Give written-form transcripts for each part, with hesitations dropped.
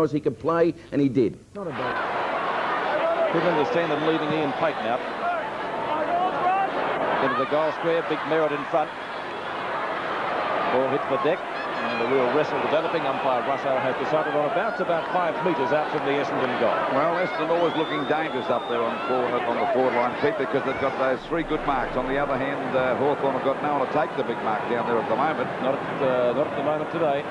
hours he could play, and he did. Not a bad. Good understand them leading Ian Payton out. Into the goal square, big Merritt in front. Ball hit the deck, and a real wrestle developing. Umpire Russo has decided on about 5 metres out from the Essendon goal. Well, Essendon always looking dangerous up there on the forward line, Pete, because they've got those 3 good marks. On the other hand, Hawthorn have got no one to take the big mark down there at the moment. Not at the moment today.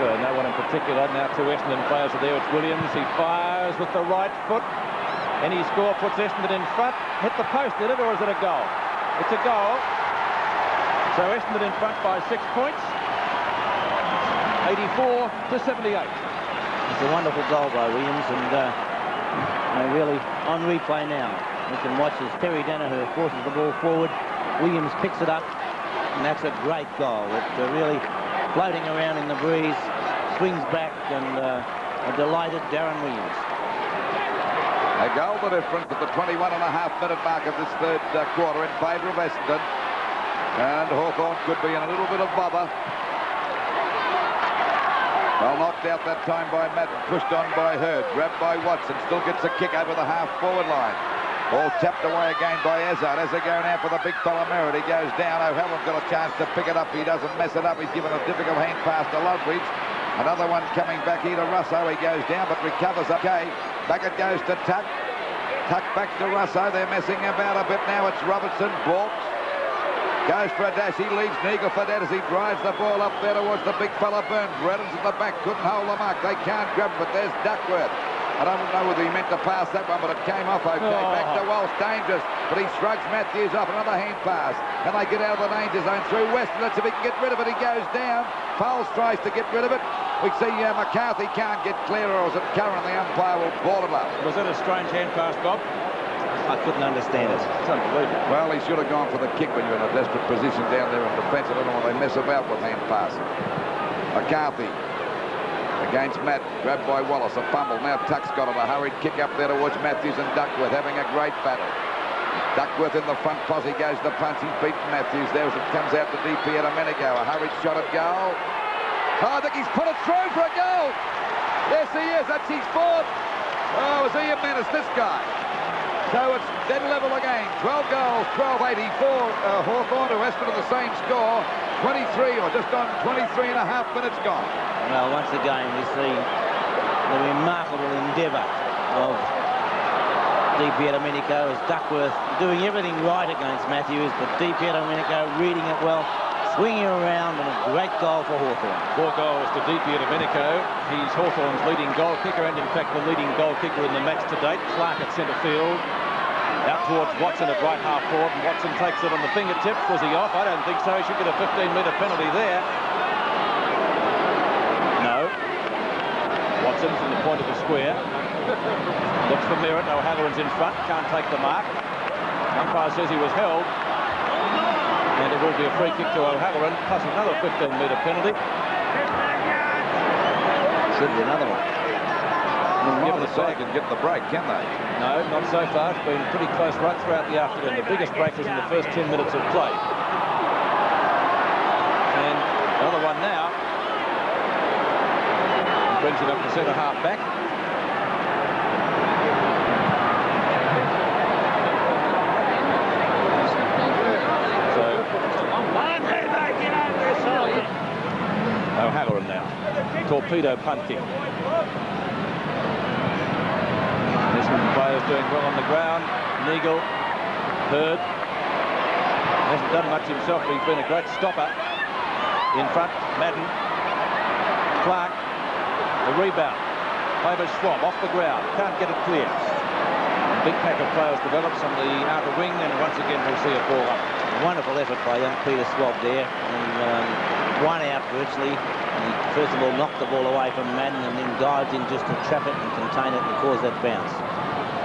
No one in particular. Now 2 Essendon players are there. It's Williams. He fires with the right foot. Any score puts Essendon in front. Hit the post, did it, or is it a goal? It's a goal. So Essendon in front by 6 points. 84 to 78. It's a wonderful goal by Williams, and really on replay now. We can watch as Terry Danaher forces the ball forward. Williams picks it up, and that's a great goal. It really floating around in the breeze, swings back, and a delighted Darren Williams. A goal the difference at the 21.5-minute mark of this third quarter in favour of Essendon. And Hawthorn could be in a little bit of bother. Well, knocked out that time by Madden, pushed on by Hurd, grabbed by Watson, still gets a kick over the half-forward line. Ball tapped away again by Ezard. Ezard going out for the big fella Merritt. He goes down. O'Halloran's got a chance to pick it up. He doesn't mess it up. He's given a difficult hand pass to Loveridge. Another one coming back here to Russo. He goes down but recovers okay. Back it goes to Tuck. Tuck back to Russo. They're messing about a bit now. It's Robertson. Balks. Goes for a dash. He leaves Neagle for that as he drives the ball up there towards the big fella Burns. Reddens at the back. Couldn't hold the mark. They can't grab it, but there's Duckworth. I don't know whether he meant to pass that one, but it came off okay. Back to Walsh, dangerous, but he shrugs Matthews off. Another hand pass, and they get out of the danger zone through Weston. Let's see if he can get rid of it. He goes down. Foles tries to get rid of it. We see McCarthy can't get clear, or is it Curran? The umpire will ball it up. Was that a strange hand pass, Bob? I couldn't understand it. It's unbelievable. Well, he should have gone for the kick when you're in a desperate position down there in defence. I don't know why they mess about with hand passing. McCarthy against Matt, grabbed by Wallace, a fumble. Now Tuck's got it, a hurried kick up there towards Matthews and Duckworth, having a great battle. Duckworth in the front posse goes the punch. He's beaten Matthews there as it comes out to DP at Domenico. A hurried shot at goal. Oh, I think he's put it through for a goal. Yes, he is. That's his 4th. Oh, is he a menace, this guy? So it's dead level again. 12 goals, 12-84. Hawthorn to Essendon the same score. 23 or just on 23.5 minutes gone. Well, once again, we see the remarkable endeavour of DP Domenico as Duckworth doing everything right against Matthews, but DP Domenico reading it well, swinging around, and a great goal for Hawthorn. 4 goals to DP Domenico. He's Hawthorn's leading goal kicker, and in fact the leading goal kicker in the match to date. Clark at centre field. Out towards Watson at right half forward, and Watson takes it on the fingertips. Was he off? I don't think so. He should get a 15-metre penalty there. No. Watson from the point of the square. Looks for Merritt. O'Halloran's in front. Can't take the mark. Umpire says he was held. And it will be a free kick to O'Halloran, plus another 15-metre penalty. Should be another one. Neither side can get the break, can they? No, not so far. It's been pretty close right throughout the afternoon. The biggest break was in the first 10 minutes of play. And another one now. Brings it up to centre half back. So O'Halloran now. Torpedo punt kick. Players doing well on the ground. Neagle, Hurd. Hasn't done much himself, but he's been a great stopper. In front, Madden. Clark. The rebound. Over Schwab, off the ground. Can't get it clear. Big pack of players develops on the outer wing, and once again we'll see a ball up. Wonderful effort by young Peter Schwab there. And one out virtually. And he first of all knocked the ball away from Madden and then dived in just to trap it and contain it and cause that bounce.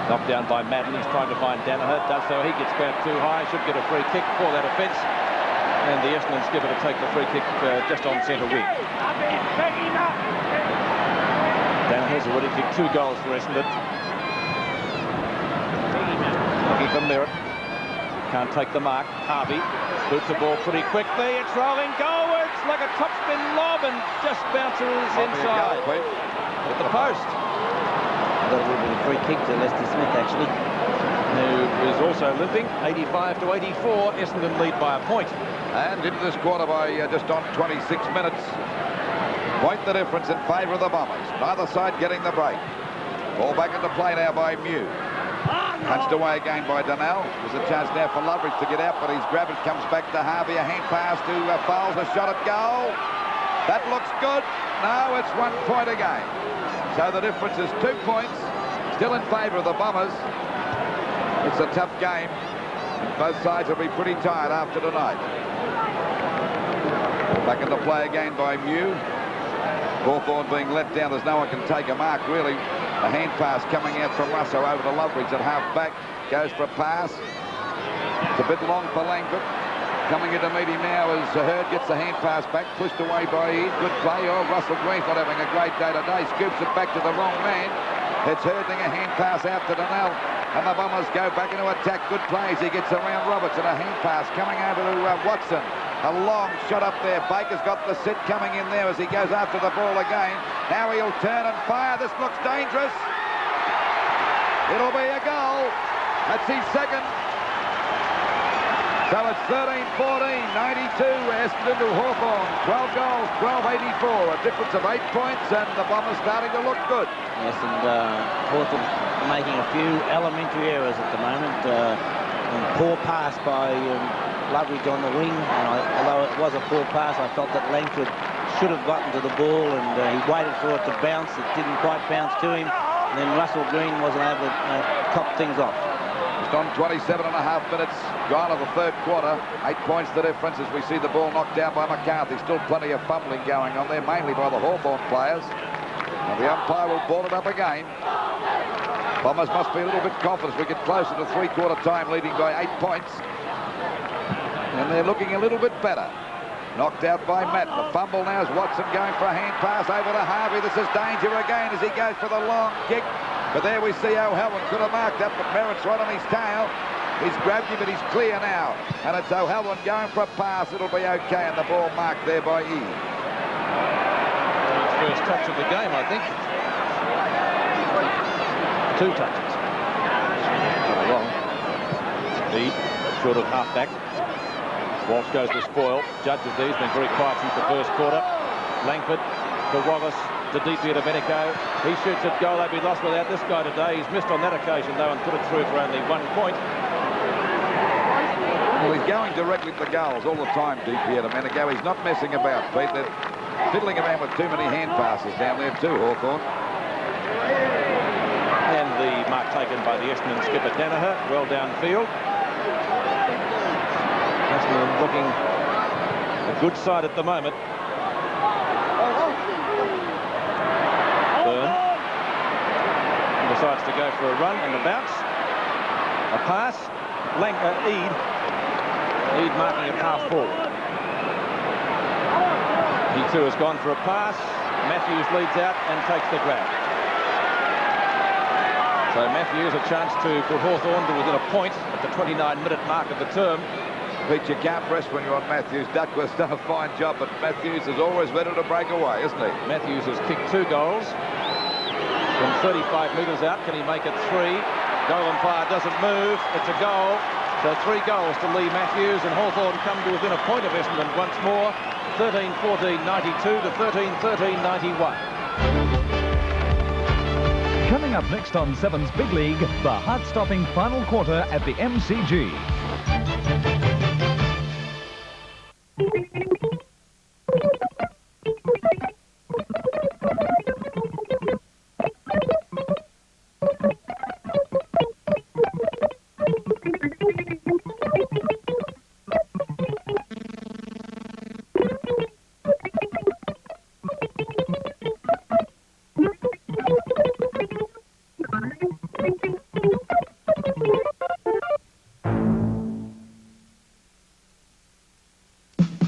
Knocked down by Madden. He's trying to find Danaher. Does so. He gets grabbed too high. Should get a free kick for that offence. And the Essendon skipper to take the free kick just on centre wing. Danaher's already kicked 2 goals for Essendon. Looking for Merritt. Can't take the mark. Harvey. Boots the ball pretty quickly. It's rolling goalwards like a topspin lob and just bounces inside at the post. Got a little bit of free kick to Lester Smith, actually. Who is also limping. 85 to 84. Essendon lead by a point. And into this quarter by just on 26 minutes. Point the difference in favour of the Bombers. Neither side getting the break. Ball back into play now by Mew. Punched away again by Donnell. There's a chance now for Loveridge to get out, but he's grabbed it. Comes back to Harvey. A hand pass to Fowles. A shot at goal. That looks good. No, it's 1 point again. So the difference is 2 points. Still in favour of the Bombers. It's a tough game. Both sides will be pretty tired after tonight. Back into play again by Mew. Hawthorn being let down. There's no one can take a mark, really. A hand pass coming out from Russo over to Loveridge at half back. Goes for a pass. It's a bit long for Langford. Coming in to meet him now as Hurd gets the hand pass back. Pushed away by Ian. Good play. Oh, Russell Green's not having a great day today. Scoops it back to the wrong man. It's Herding a hand pass out to Donnell. And the Bombers go back into attack. Good plays. He gets around Roberts and a hand pass coming over to Watson. A long shot up there. Baker's got the sit coming in there as he goes after the ball again. Now he'll turn and fire. This looks dangerous. It'll be a goal. That's his second. So it's 13-14, 92, Essendon to Hawthorn. 12 goals, 12-84, a difference of 8 points, and the Bombers starting to look good. Yes, and Hawthorn making a few elementary errors at the moment. Poor pass by Loveridge on the wing, and although it was a poor pass, I felt that Langford should have gotten to the ball, and he waited for it to bounce. It didn't quite bounce to him, and then Russell Green wasn't able to top things off. Just on 27 and a half minutes gone of the third quarter. 8 points the difference as we see the ball knocked down by McCarthy. Still plenty of fumbling going on there, mainly by the Hawthorn players. And the umpire will ball it up again. Bombers must be a little bit confident as we get closer to three-quarter time, leading by 8 points. And they're looking a little bit better. Knocked out by Matt. The fumble now is Watson going for a hand pass over to Harvey. This is danger again as he goes for the long kick. But there we see O'Halloran could have marked that, but Merritt's right on his tail. He's grabbed him, but he's clear now. And it's O'Halloran going for a pass. It'll be okay, and the ball marked there by E. First touch of the game, I think. 2 touches. Not long. Speed, short of half-back. Walsh goes to spoil. Judges these, been very quiet since the first quarter. Langford to Wallace, to deeply to Domenico. He shoots at goal. They'd be lost without this guy today. He's missed on that occasion, though, and put it through for only 1 point. Well, he's going directly to the goals all the time, DP Domenico. He's not messing about, Pete. They're fiddling around with too many hand passes down there too, Hawthorn. And the mark taken by the Essendon skipper Danaher, well downfield. Essendon looking a good side at the moment. Byrne decides to go for a run and a bounce. A pass. Eade marking it half forward. He too has gone for a pass. Matthews leads out and takes the grab. So Matthews a chance to put Hawthorn to within a point at the 29-minute mark of the term. Pete, you can't rest when you're on Matthews. Duckworth's done a fine job, but Matthews is always ready to break away, isn't he? Matthews has kicked 2 goals from 35 metres out. Can he make it 3? Goal and fire doesn't move. It's a goal. So 3 goals to Lee Matthews, and Hawthorn come to within a point of Essendon once more. 13-14-92 to 13-13-91. Coming up next on Seven's Big League, the heart-stopping final quarter at the MCG.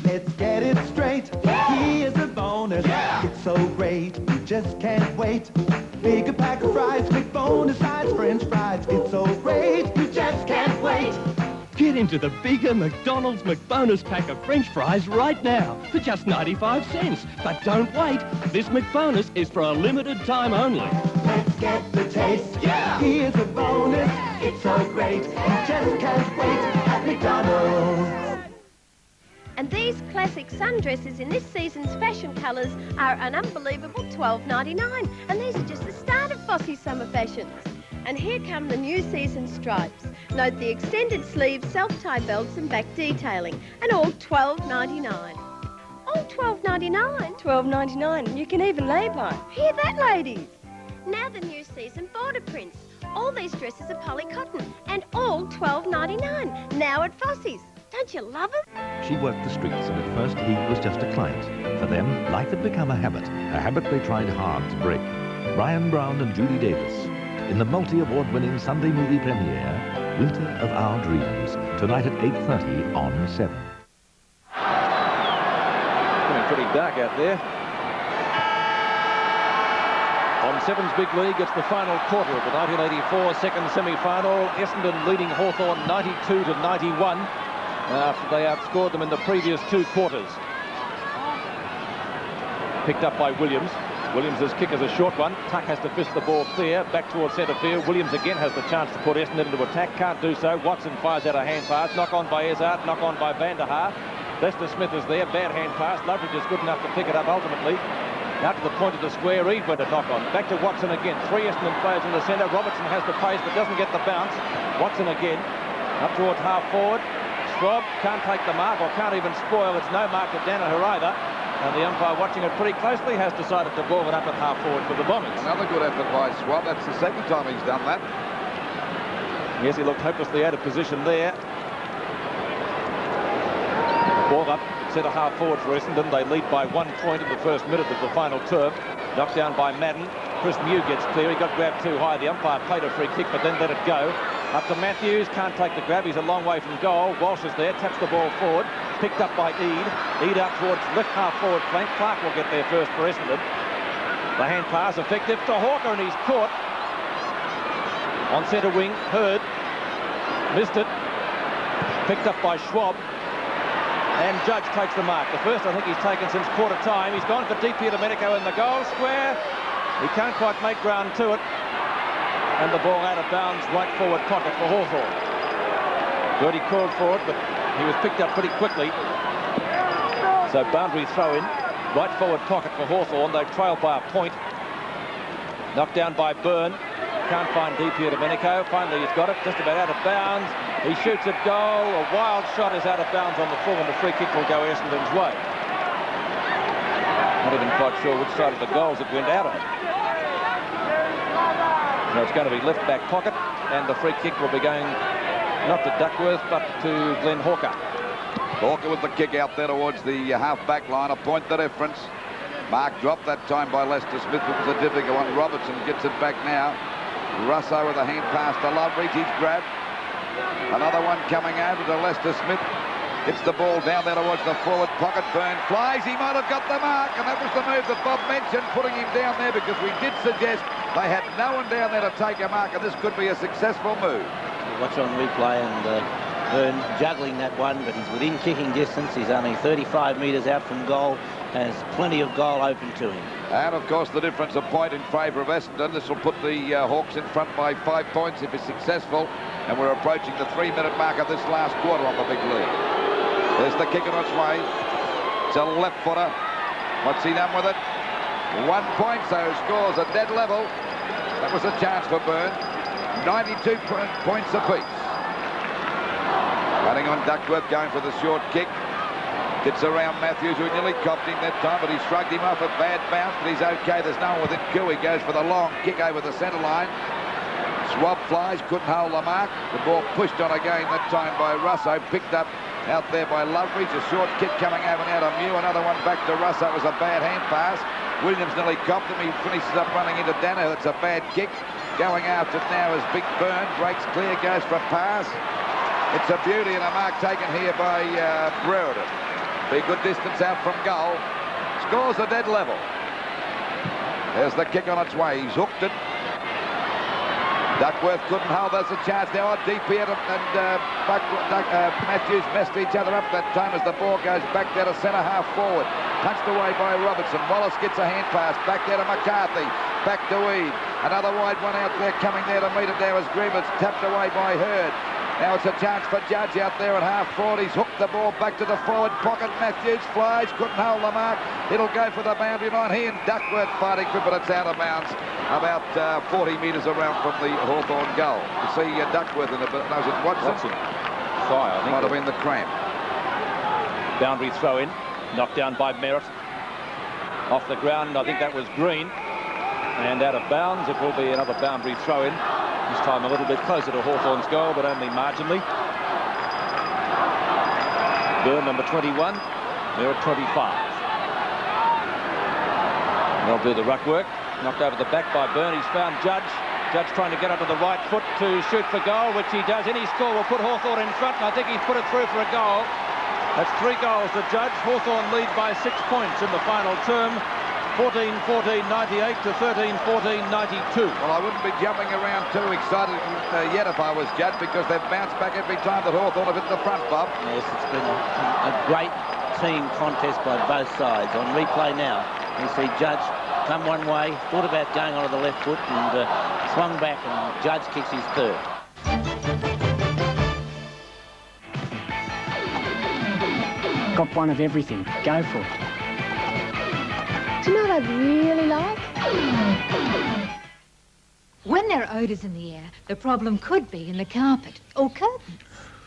Let's get it straight. Here's a bonus. Yeah. It's so great. You just can't wait. Big a pack of fries, quick bonus size French fries. It's so great. You just can't wait. Get into the bigger McDonald's McBonus pack of French fries right now for just 95 cents. But don't wait. This McBonus is for a limited time only. Let's get the taste. Yeah! Here's a bonus. It's so great. You just can't wait at McDonald's. And these classic sundresses in this season's fashion colours are an unbelievable $12.99. And these are just the start of Fossey's summer fashions. And here come the new season stripes. Note the extended sleeves, self-tie belts and back detailing. And all $12.99. All $12.99? $12.99. You can even lay by. Hear that, ladies? Now the new season border prints. All these dresses are poly cotton and all $12.99. Now at Fossey's. Don't you love them? She worked the streets, and at first he was just a client. For them, life had become a habit they tried hard to break. Brian Brown and Julie Davis, in the multi-award-winning Sunday movie premiere, Winter of Our Dreams, tonight at 8:30 on 7. Getting pretty dark out there. On 7's Big League, it's the final quarter of the 1984 second semi-final. Essendon leading Hawthorn 92-91. After they outscored them in the previous two quarters. Picked up by Williams. Williams' kick is a short one. Tuck has to fist the ball clear. Back towards centre field. Williams again has the chance to put Essendon into attack. Can't do so. Watson fires out a hand pass. Knock on by Ezard. Knock on by Van der Haar. Lester Smith is there. Bad hand pass. Loveridge is good enough to pick it up ultimately. Out to the point of the square. Reed went a knock on. Back to Watson again. Three Essendon players in the centre. Robertson has the pace but doesn't get the bounce. Watson again. Up towards half forward. Schwab can't take the mark or can't even spoil. It's no mark to Danaher either. And the umpire, watching it pretty closely, has decided to ball it up at half forward for the Bombers. Another good effort by Schwab. That's the second time he's done that. Yes, he looked hopelessly out of position there. Ball up at centre half forward for Essendon. They lead by 1 point in the first minute of the final term. Knocked down by Madden. Chris Mew gets clear. He got grabbed too high. The umpire played a free kick but then let it go. Up to Matthews, can't take the grab, he's a long way from goal. Walsh is there, taps the ball forward, picked up by Eade. Eade out towards left half forward flank. Clark will get there first for Essendon. The hand pass effective to Hawker and he's caught. On centre wing, Hurd, missed it. Picked up by Schwab. And Judge takes the mark. The first I think he's taken since quarter time. He's gone for Domenico in the goal square. He can't quite make ground to it. And the ball out of bounds, right forward pocket for Hawthorn. Birdie called for it, but he was picked up pretty quickly. So boundary throw in, right forward pocket for Hawthorn. They trail by a point. Knocked down by Byrne. Can't find Domenico. Finally he's got it, just about out of bounds. He shoots at goal. A wild shot is out of bounds on the full, and the free kick will go Essendon's way. Not even quite sure which side of the goals it went out of. So it's going to be left back pocket, and the free kick will be going not to Duckworth but to Glenn Hawker. Hawker with the kick out there towards the half-back line, a point the difference. Mark dropped that time by Lester Smith. It was a difficult one. Robertson gets it back now. Russo with a hand pass to Loveridge. He's grabbed. Another one coming over to Lester Smith. Gets the ball down there towards the forward pocket. Byrne flies. He might have got the mark, and that was the move that Bob mentioned, putting him down there, because we did suggest they had no one down there to take a mark, and this could be a successful move. Watch on replay, and Byrne juggling that one, but he's within kicking distance. He's only 35 metres out from goal. Has plenty of goal open to him. And of course the difference, a point in favour of Essendon. This will put the Hawks in front by 5 points if it's successful, and we're approaching the 3-minute mark of this last quarter on the Big League. There's the kick on its way. It's a left footer. What's he done with it? 1 point, so scores a dead level. That was a chance for Byrne. 92 points apiece. Running on Duckworth, going for the short kick. Gets around Matthews, who nearly copped him that time, but he shrugged him off a bad bounce, but he's okay. There's no one within coup. He goes for the long kick over the centre line. Schwab flies, couldn't hold the mark. The ball pushed on again, that time by Russo. Picked up out there by Loveridge. A short kick coming over and out of Mew. Another one back to Russo. It was a bad hand pass. Williams nearly copped him. He finishes up running into Danaher. It's a bad kick. Going after it now is Big Byrne. Breaks clear, goes for a pass. It's a beauty, and a mark taken here by Brereton. Be good distance out from goal. Scores a dead level. There's the kick on its way. He's hooked it. Duckworth couldn't hold. There's a chance now. Deep here, and Matthews messed each other up that time as the ball goes back there to centre half forward. Punched away by Robertson. Wallace gets a hand pass. Back there to McCarthy. Back to Eade. Another wide one out there coming there to meet it there as Grieber's tapped away by Hurd. Now it's a chance for Judge out there at half forward. He's hooked the ball back to the forward pocket. Matthews flies, couldn't hold the mark. It'll go for the boundary line. He and Duckworth fighting for it, but it's out of bounds about 40 metres around from the Hawthorn goal. You see Duckworth in the... No, was it Watson? Thigh, I think. Might have been the cramp. Boundary throw in. Knocked down by Merritt. Off the ground, I think that was Green. And out of bounds, it will be another boundary throw in. This time a little bit closer to Hawthorn's goal, but only marginally. Byrne, number 21. Merritt, 25. They'll do the ruck work. Knocked over the back by Byrne. He's found Judge. Judge trying to get up to the right foot to shoot for goal, which he does. Any score will put Hawthorn in front, and I think he's put it through for a goal. That's 3 goals to Judge. Hawthorn lead by 6 points in the final term. 14-14-98 to 13-14-92. Well, I wouldn't be jumping around too excited yet if I was Judge, because they've bounced back every time that Hawthorn have hit the front, Bob. Yes, it's been a great team contest by both sides. On replay now, you see Judge come one way, thought about going onto the left foot and swung back, and Judge kicks his third. Got one of everything. Go for it. Do you know what I'd really like? When there are odours in the air, the problem could be in the carpet or curtains.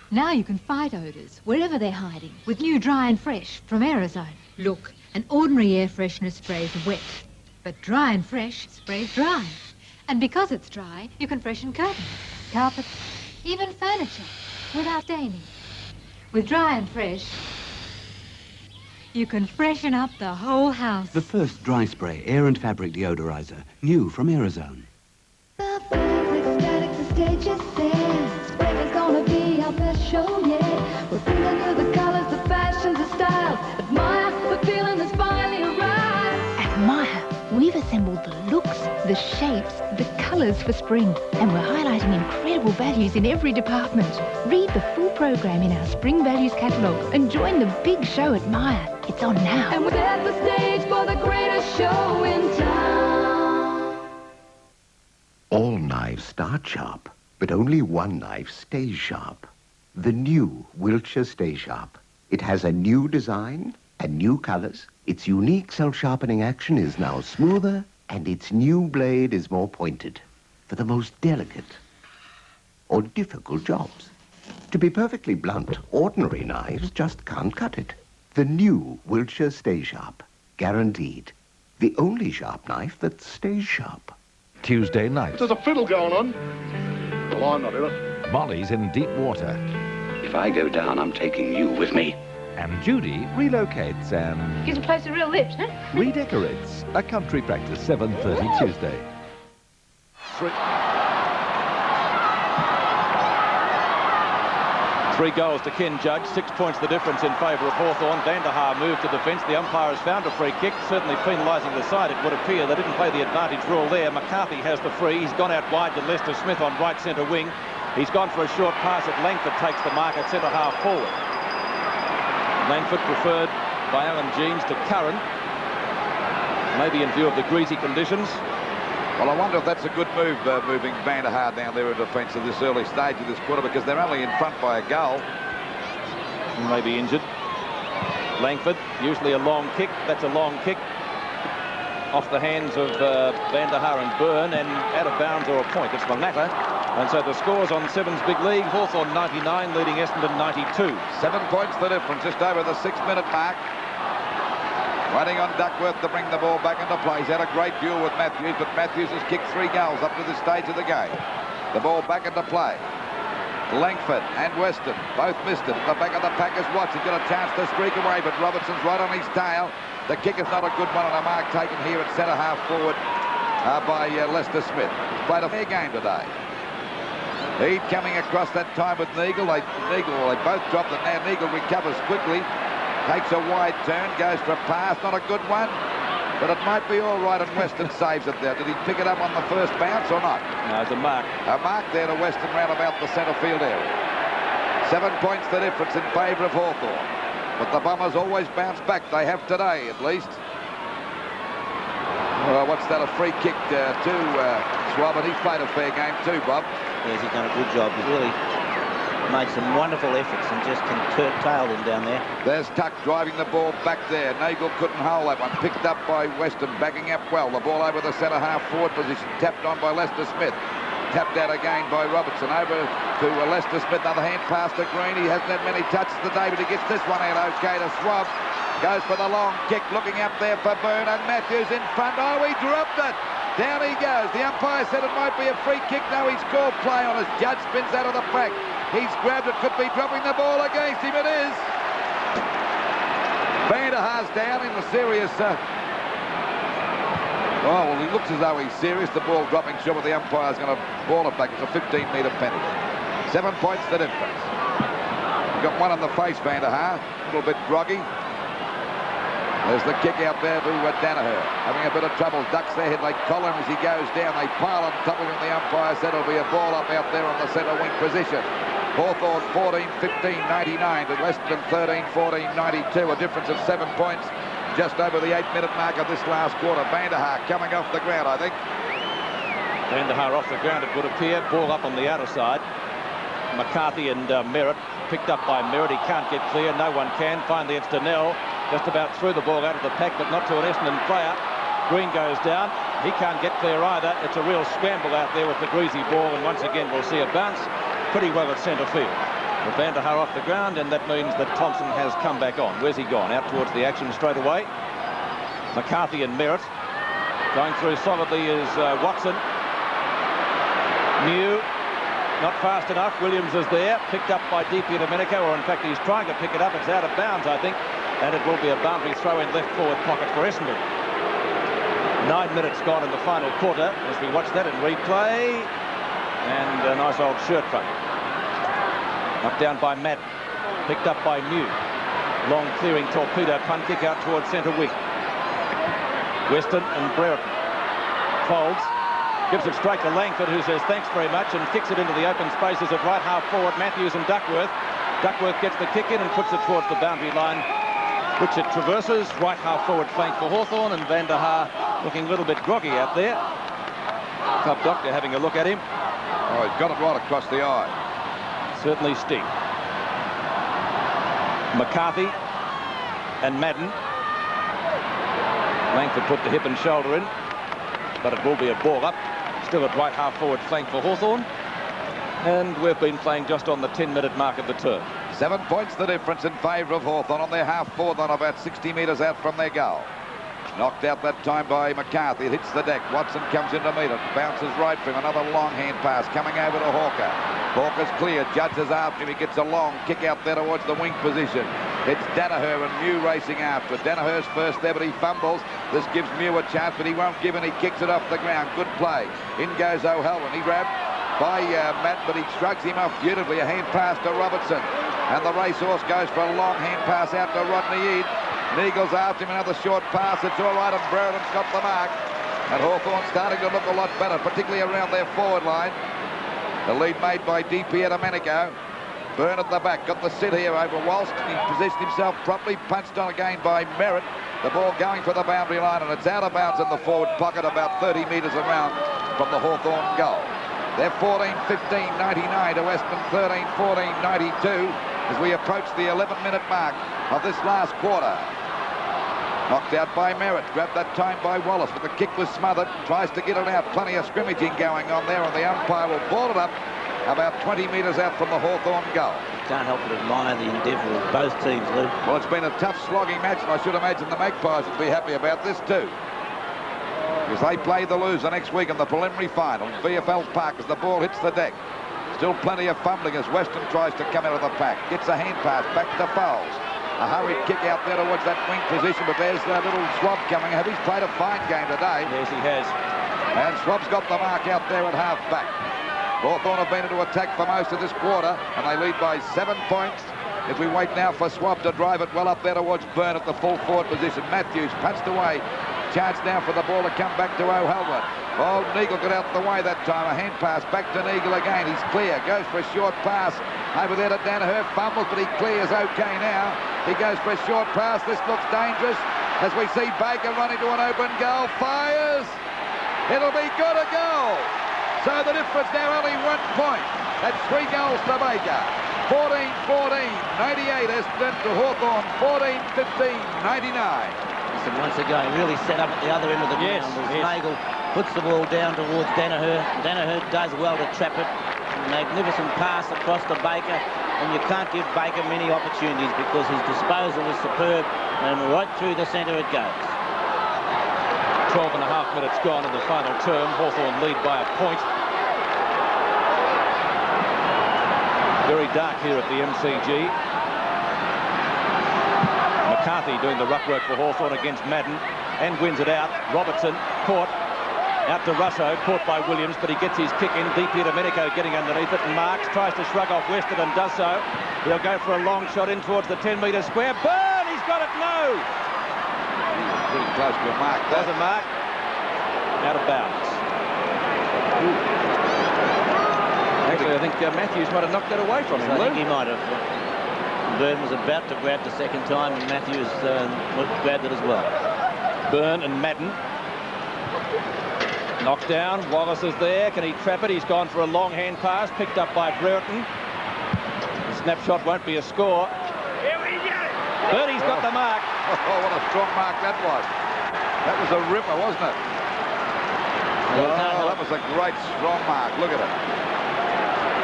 Now you can fight odours wherever they're hiding with new Dry and Fresh from Aerozone. Look, an ordinary air freshener sprays wet, but Dry and Fresh sprays dry. And because it's dry, you can freshen curtains, carpets, even furniture without staining. With Dry and Fresh, you can freshen up the whole house. The first dry spray air and fabric deodorizer, new from Aerozone. The fabric static, the stage is set. Spring is gonna be our best show yet. We're bringing you the colours, the fashions, the styles. At Maya, the feeling has finally arrived. At Maya, we've assembled the looks, the shapes, the colours for spring. And we're highlighting incredible values in every department. Read the full programme in our Spring Values catalogue and join the big show at Maya. It's on now. And we're at the stage for the greatest show in town. All knives start sharp, but only one knife stays sharp. The new Wiltshire Stay Sharp. It has a new design and new colours. Its unique self-sharpening action is now smoother, and its new blade is more pointed for the most delicate or difficult jobs. To be perfectly blunt, ordinary knives just can't cut it. The new Wiltshire Stay Sharp. Guaranteed. The only sharp knife that stays sharp. Tuesday night. There's a fiddle going on. Well, I'm not in it. Molly's in deep water. If I go down, I'm taking you with me. And Judy relocates and Gives a place a real lift, huh? redecorates. A country practice, 7:30 Tuesday. 3 goals to Ken Judge, 6 points the difference in favour of Hawthorn. Van der Haar moved to defence. The umpire has found a free kick, certainly penalising the side, it would appear. They didn't play the advantage rule there. McCarthy has the free. He's gone out wide to Lester Smith on right centre wing. He's gone for a short pass at Langford, takes the mark at centre half forward. Langford preferred by Alan Jeans to Curran, maybe in view of the greasy conditions. Well, I wonder if that's a good move, moving Van der Haar down there in defence at this early stage of this quarter, because they're only in front by a goal. He may be injured. Langford, usually a long kick. That's a long kick. Off the hands of Van der Haar and Byrne, and out of bounds or a point. It's the latter. And so the scores on Seven's Big League. Hawthorn 99, leading Essendon 92. 7 points the difference, just over the 6-minute mark. Waiting on Duckworth to bring the ball back into play. He's had a great duel with Matthews, but Matthews has kicked 3 goals up to this stage of the game. The ball back into play. Langford and Weston both missed it. At the back of the pack is Watts. He's got a chance to streak away, but Robertson's right on his tail. The kick is not a good one, and a mark taken here at centre half forward by Lester Smith. He's played a fair game today. Eade coming across that time with Neagle. They both dropped it. Now Neagle recovers quickly. Takes a wide turn, goes for a pass, not a good one. But it might be all right, and Weston saves it there. Did he pick it up on the first bounce or not? No, it's a mark. A mark there to Weston round about the centre field area. 7 points the difference in favour of Hawthorn. But the Bombers always bounce back. They have today, at least. Well, what's that? A free kick to Schwab, and he's played a fair game too, Bob. Yes, he's done a good job. He's really made some wonderful efforts and just tailed him down there. There's Tuck driving the ball back there. Nagel couldn't hold that one. Picked up by Weston, backing up well. The ball over the centre half forward position. Tapped on by Lester Smith. Tapped out again by Robertson. Over to Lester Smith. Another hand pass to Green. He hasn't had many touches today, but he gets this one out okay to Schwab. Goes for the long kick, looking up there for Byrne, and Matthews in front. Oh, he dropped it. Down he goes. The umpire said it might be a free kick. No, he's called play on us. Judge spins out of the pack. He's grabbed it. Could be dropping the ball against him. It is. Vanderhaar's down in the serious... Oh, well, he looks as though he's serious. The ball dropping short, but the umpire's going to ball it back. It's a 15-metre penalty. 7 points the difference. Got one on the face, Vanderhaar. A little bit groggy. There's the kick out there to Danaher. Having a bit of trouble. Ducks their head. They collar him as he goes down. They pile on top of him. The umpire said it'll be a ball up out there on the centre wing position. Hawthorn 14-15-99 to Essendon 13-14-92. A difference of 7 points. Just over the 8-minute mark of this last quarter. Vanderhaar coming off the ground, I think. Vanderhaar off the ground, it would appear. Ball up on the outer side. McCarthy and Merritt. Picked up by Merritt. He can't get clear. No one can. Finally, it's Donnell. Just about threw the ball out of the pack, but not to an Essendon player. Green goes down. He can't get clear either. It's a real scramble out there with the greasy ball, and once again we'll see a bounce pretty well at centre field. With Vanderhaar off the ground, and that means that Thompson has come back on. Where's he gone? Out towards the action straight away. McCarthy and Merritt. Going through solidly is Watson. Mew. Not fast enough. Williams is there. Picked up by DP Domenico, or in fact he's trying to pick it up. It's out of bounds, I think. And it will be a boundary throw in left forward pocket for Essendon. 9 minutes gone in the final quarter as we watch that in replay. And a nice old shirt front. Up down by Madden. Picked up by Mew. Long clearing torpedo punt kick out towards centre wing. Weston and Brereton. Folds. Gives it straight to Langford, who says thanks very much, and kicks it into the open spaces of right half forward Matthews and Duckworth. Duckworth gets the kick in and puts it towards the boundary line, which it traverses. Right half forward flank for Hawthorn, and Vanderhaar looking a little bit groggy out there. Club doctor having a look at him. Oh, he's got it right across the eye. Certainly Sting. McCarthy and Madden. Langford put the hip and shoulder in, but it will be a ball up. Still at right half forward flank for Hawthorn. And we've been playing just on the 10-minute mark of the term. 7 points the difference in favour of Hawthorn on their half forward line, about 60 metres out from their goal. Knocked out that time by McCarthy. It hits the deck. Watson comes in to meet it. Bounces right for him. Another long hand pass coming over to Hawker. Hawker's clear. Judge is after him. He gets a long kick out there towards the wing position. It's Danaher and Mew racing after. Danaher's first there, but he fumbles. This gives Mew a chance, but he won't give it. He kicks it off the ground. Good play. In goes O'Halloran. He grabbed by Matt, but he shrugs him off beautifully. A hand pass to Robertson. And the racehorse goes for a long hand pass out to Rodney Eade. Neagle's after him, another short pass. It's all right, and Brereton's got the mark. And Hawthorn starting to look a lot better, particularly around their forward line. The lead made by DP Domenico. Byrne at the back, got the sit here over Walsh. He positioned himself properly, punched on again by Merritt. The ball going for the boundary line, and it's out of bounds in the forward pocket, about 30 metres around from the Hawthorn goal. They're 14-15-99 to Essendon 13-14-92 as we approach the 11-minute mark of this last quarter. Knocked out by Merritt, grabbed that time by Wallace, but the kick was smothered. Tries to get it out, plenty of scrimmaging going on there, and the umpire will ball it up about 20 metres out from the Hawthorn goal. Can't help but admire the endeavour of both teams, Lou. Well, it's been a tough slogging match, and I should imagine the Magpies would be happy about this too, because they play the loser next week in the preliminary final at VFL Park as the ball hits the deck. Still plenty of fumbling as Weston tries to come out of the pack. Gets a hand pass back to Fowles. A hurried kick out there towards that wing position, but there's that little Schwab coming up. He's played a fine game today. Yes, he has. And Schwab's got the mark out there at half-back. Hawthorn have been into attack for most of this quarter, and they lead by 7 points. If we wait now for Schwab to drive it well up there towards Byrne at the full forward position. Matthews punched away chance now for the ball to come back to O'Halloran. Oh, Neagle got out of the way that time. A hand pass back to Neagle again. He's clear. Goes for a short pass over there to Danaher. Fumbles, but he clears okay now. He goes for a short pass. This looks dangerous as we see Baker running to an open goal. Fires. It'll be good, a goal. So the difference now only 1 point. That's 3 goals to Baker. 14-14, 98 Essendon to Hawthorn, 14-15, 99. And once again, really set up at the other end of the ground as Nagel puts the ball down towards Danaher. Danaher does well to trap it. Magnificent pass across to Baker, and you can't give Baker many opportunities because his disposal is superb, and right through the centre it goes. 12 and a half minutes gone in the final term. Hawthorn lead by a point. Very dark here at the MCG. McCarthy doing the ruck work for Hawthorn against Madden, and wins it out. Robertson caught. Out to Russo, caught by Williams, but he gets his kick in. Deep here, Domenico getting underneath it, and Marks tries to shrug off Weston and does so. He'll go for a long shot in towards the 10-metre square. Burn! He's got it, no! Pretty close to a mark. There's a mark. Out of bounds. Actually, I think Matthews might have knocked that away from him. I think he might have. Byrne was about to grab the second time, and Matthews grabbed it as well. Byrne and Madden. Knocked down. Wallace is there. Can he trap it? He's gone for a long hand pass, picked up by Brereton. The snapshot won't be a score. Birdie's got the mark. Oh, what a strong mark that was. That was a ripper, wasn't it? Oh, that was a great strong mark. Look at it.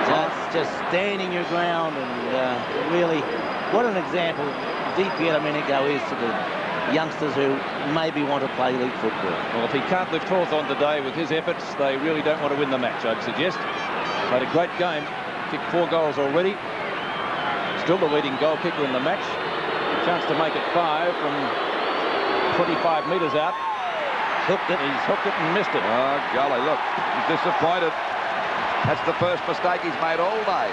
That's just standing your ground, and really, what an example Domenico is to the youngsters who maybe want to play elite football. Well, if he can't lift Hawthorn today with his efforts, they really don't want to win the match, I'd suggest. Played a great game. Kicked 4 goals already. Still the leading goal kicker in the match. Chance to make it 5 from 25 metres out. Hooked it. He's hooked it and missed it. Oh, golly, look. He's disappointed. That's the first mistake he's made all day.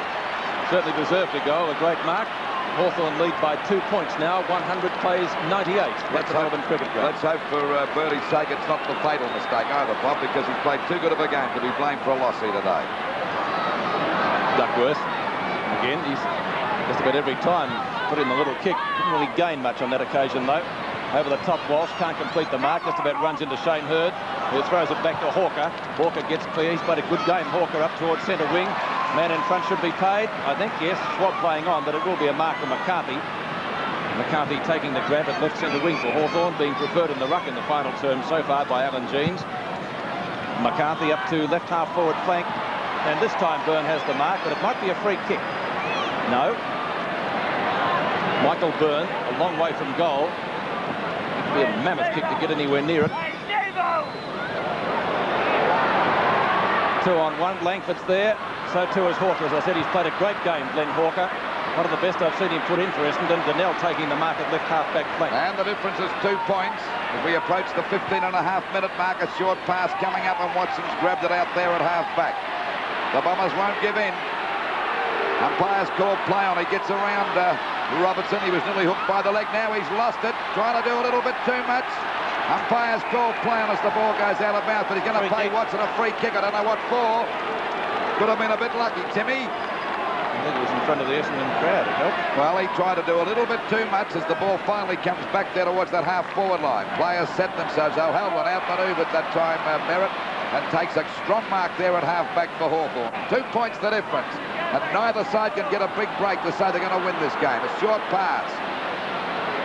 Certainly deserved a goal. A great mark. Hawthorn lead by 2 points now. 100 plays 98. That's the Melbourne cricket ground. Let's hope for Birdie's sake it's not the fatal mistake either, Bob, because he's played too good of a game to be blamed for a loss here today. Duckworth, again, he's just about every time put in the little kick. Didn't really gain much on that occasion, though. Over the top, Walsh can't complete the mark. Just about runs into Shane Hurd, who throws it back to Hawker. Hawker gets clear. He's played a good game. Hawker up towards centre wing. Man in front should be paid. I think, yes, Schwab playing on, but it will be a mark for McCarthy. McCarthy taking the grab at left centre wing for Hawthorn, being preferred in the ruck in the final term so far by Alan Jeans. McCarthy up to left half forward flank, and this time Byrne has the mark, but it might be a free kick. No. Michael Byrne, a long way from goal. It'd be a mammoth kick to get anywhere near it. 2 on 1, Langford's there. So too is Hawker. As I said, he's played a great game, Glenn Hawker. One of the best I've seen him put in for Essendon. Donnell taking the mark at left half-back flank. And the difference is 2 points. As we approach the 15.5-minute mark, a short pass coming up, and Watson's grabbed it out there at half-back. The Bombers won't give in. Umpire's called play on. He gets around Robertson. He was nearly hooked by the leg. Now he's lost it. Trying to do a little bit too much. Umpire's called play on as the ball goes out of bounds, but he's going to pay Watson a free kick. I don't know what for. Could have been a bit lucky, Timmy. I think it was in front of the Essendon crowd. It helped. Well, he tried to do a little bit too much as the ball finally comes back there towards that half-forward line. Players set themselves. O'Halloran outmanoeuvred that time, Merritt, and takes a strong mark there at half-back for Hawthorn. 2 points the difference. And neither side can get a big break to say they're going to win this game. A short pass.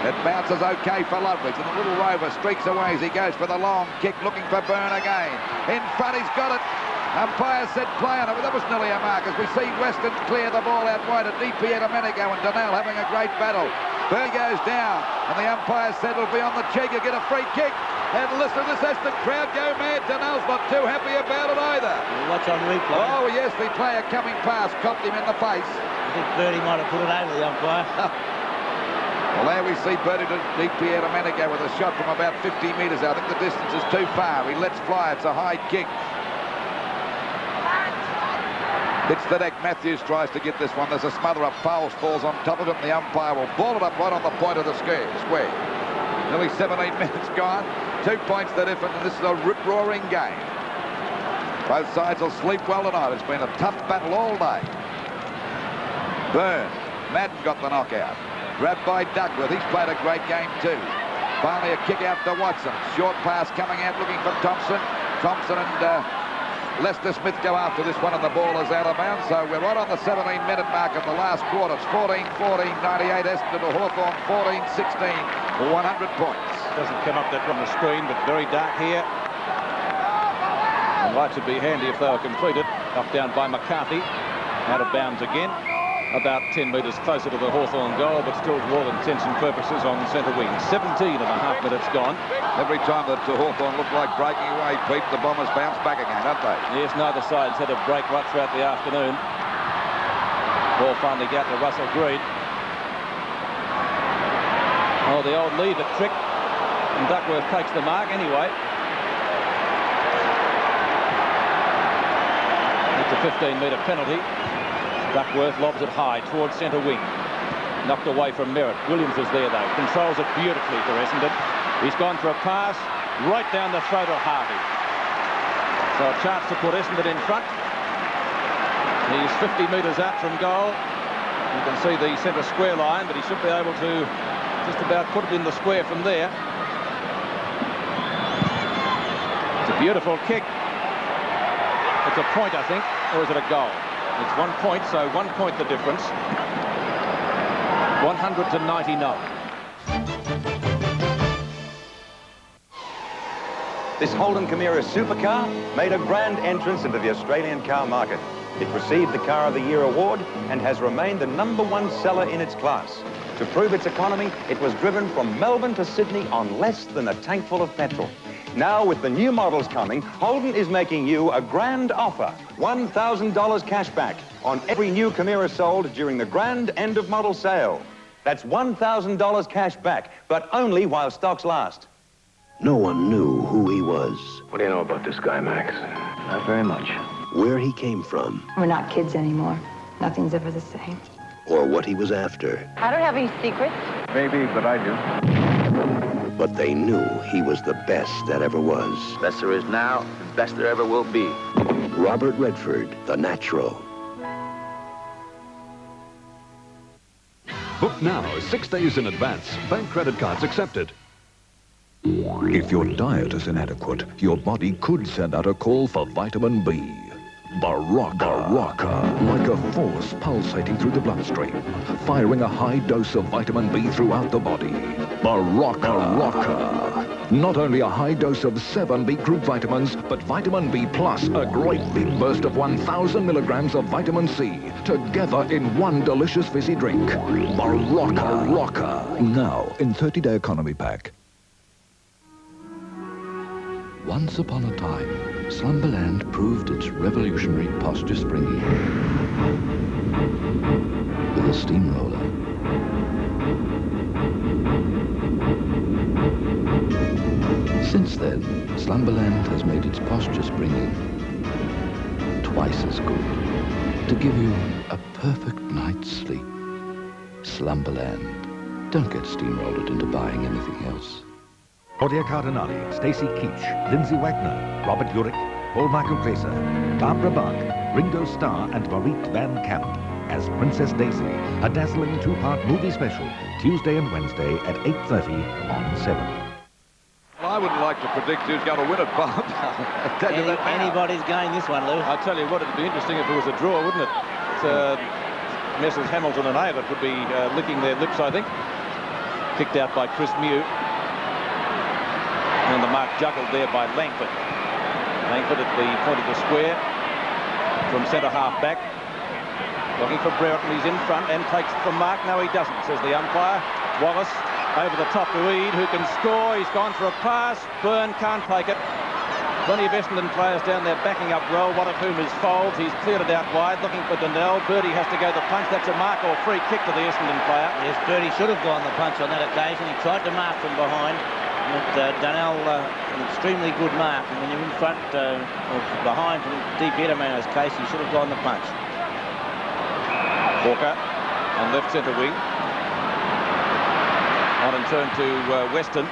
It bounces okay for Loveridge, and the little rover streaks away as he goes for the long kick, looking for Byrne again. In front, he's got it. Umpire said play on it, but that was nearly a mark as we see Weston clear the ball out wide at Domenico and Donnell having a great battle. Byrne goes down, and the umpire said it'll be on the cheek, you'll get a free kick. And listen to this Essendon crowd go mad. Donnell's not too happy about it either. Watch on replay. Oh, yes, the player coming past copped him in the face. I think Birdie might have put it over the umpire. Well, there we see Birdie Domenico with a shot from about 50 metres out. I think the distance is too far. He lets fly. It's a high kick. Hits the deck. Matthews tries to get this one. There's a smother up. Fowles falls on top of it, and the umpire will ball it up right on the point of the square. Nearly 17 minutes gone. 2 points the difference, and this is a rip-roaring game. Both sides will sleep well tonight. It's been a tough battle all day. Byrne. Madden got the knockout. Grabbed by Duckworth. He's played a great game too. Finally a kick out to Watson. Short pass coming out looking for Thompson. Thompson and Lester Smith go after this one, and the ball is out of bounds. So we're right on the 17-minute mark of the last quarter. It's 14-14, 98 Essendon to Hawthorn, 14-16, 100 points. Doesn't come up that from the screen, but very dark here. And lights would be handy if they were completed. Knocked down by McCarthy. Out of bounds again. About 10 metres closer to the Hawthorn goal, but still to all intents and purposes on centre wing. 17.5 minutes gone. Every time that Hawthorn looked like breaking away, Pete, the Bombers bounce back again, don't they? Yes, neither side's had a break right throughout the afternoon. Ball finally got to Russell Green. Oh, the old leave it trick. And Duckworth takes the mark anyway. It's a 15-metre penalty. Duckworth lobs it high towards centre wing. Knocked away from Merritt. Williams is there, though. Controls it beautifully for Essendon. He's gone for a pass right down the throat of Harvey. So a chance to put Essendon in front. He's 50 metres out from goal. You can see the centre square line, but he should be able to just about put it in the square from there. It's a beautiful kick. It's a point, I think, or is it a goal? It's 1 point, so 1 point the difference. 100 to 99. This Holden Camira supercar made a grand entrance into the Australian car market. It received the Car of the Year award and has remained the #1 seller in its class. To prove its economy, it was driven from Melbourne to Sydney on less than a tank full of petrol. Now, with the new models coming, Holden is making you a grand offer. $1,000 cash back on every new Camira sold during the grand end of model sale. That's $1,000 cash back, but only while stocks last. No one knew who he was. What do you know about this guy, Max? Not very much. Where he came from. We're not kids anymore. Nothing's ever the same. Or what he was after. I don't have any secrets. Maybe, but I do. But they knew he was the best that ever was. Best there is now, and best there ever will be. Robert Redford, the natural. Book now, 6 days in advance. Bank credit cards accepted. If your diet is inadequate, your body could send out a call for vitamin B. Baraka, like a force pulsating through the bloodstream, firing a high dose of vitamin B throughout the body. Baraka. Not only a high dose of 7 B group vitamins, but vitamin B plus a great big burst of 1,000 milligrams of vitamin C, together in one delicious fizzy drink. Baraka. Now in 30-day economy pack. Once upon a time, Slumberland proved its revolutionary posture springy with a steamroller. Since then, Slumberland has made its posture springing twice as good to give you a perfect night's sleep. Slumberland. Don't get steamrolled into buying anything else. Claudia Cardinali, Stacey Keach, Lindsay Wagner, Robert Urich, Paul Michael Glaser, Barbara Bach, Ringo Starr and Marit Van Camp as Princess Daisy, a dazzling 2-part movie special, Tuesday and Wednesday at 8:30 on 7. Well, I wouldn't like to predict who's going to win it, Bob. I'll tell you that now. Anybody's game this one, Lou. I'll tell you what, it'd be interesting if it was a draw, wouldn't it? Messrs Hamilton and Abbott would be licking their lips, I think. Kicked out by Chris Mew. And the mark juggled there by Langford. Langford at the point of the square from centre-half back. Looking for Brereton, he's in front and takes it from Mark. No, he doesn't, says the umpire. Wallace over the top to Eade, who can score. He's gone for a pass. Byrne can't take it. Plenty of Essendon players down there backing up well, one of whom is Folds. He's cleared it out wide, looking for Donnell. Birdie has to go the punch. That's a mark or free kick to the Essendon player. Yes, Birdie should have gone the punch on that occasion. He tried to mark from behind. But Donnell, an extremely good mark. And when you're in front or behind from Deep Edelman's case, he should have gone the punch. Walker on left centre wing. On and turn to Weston.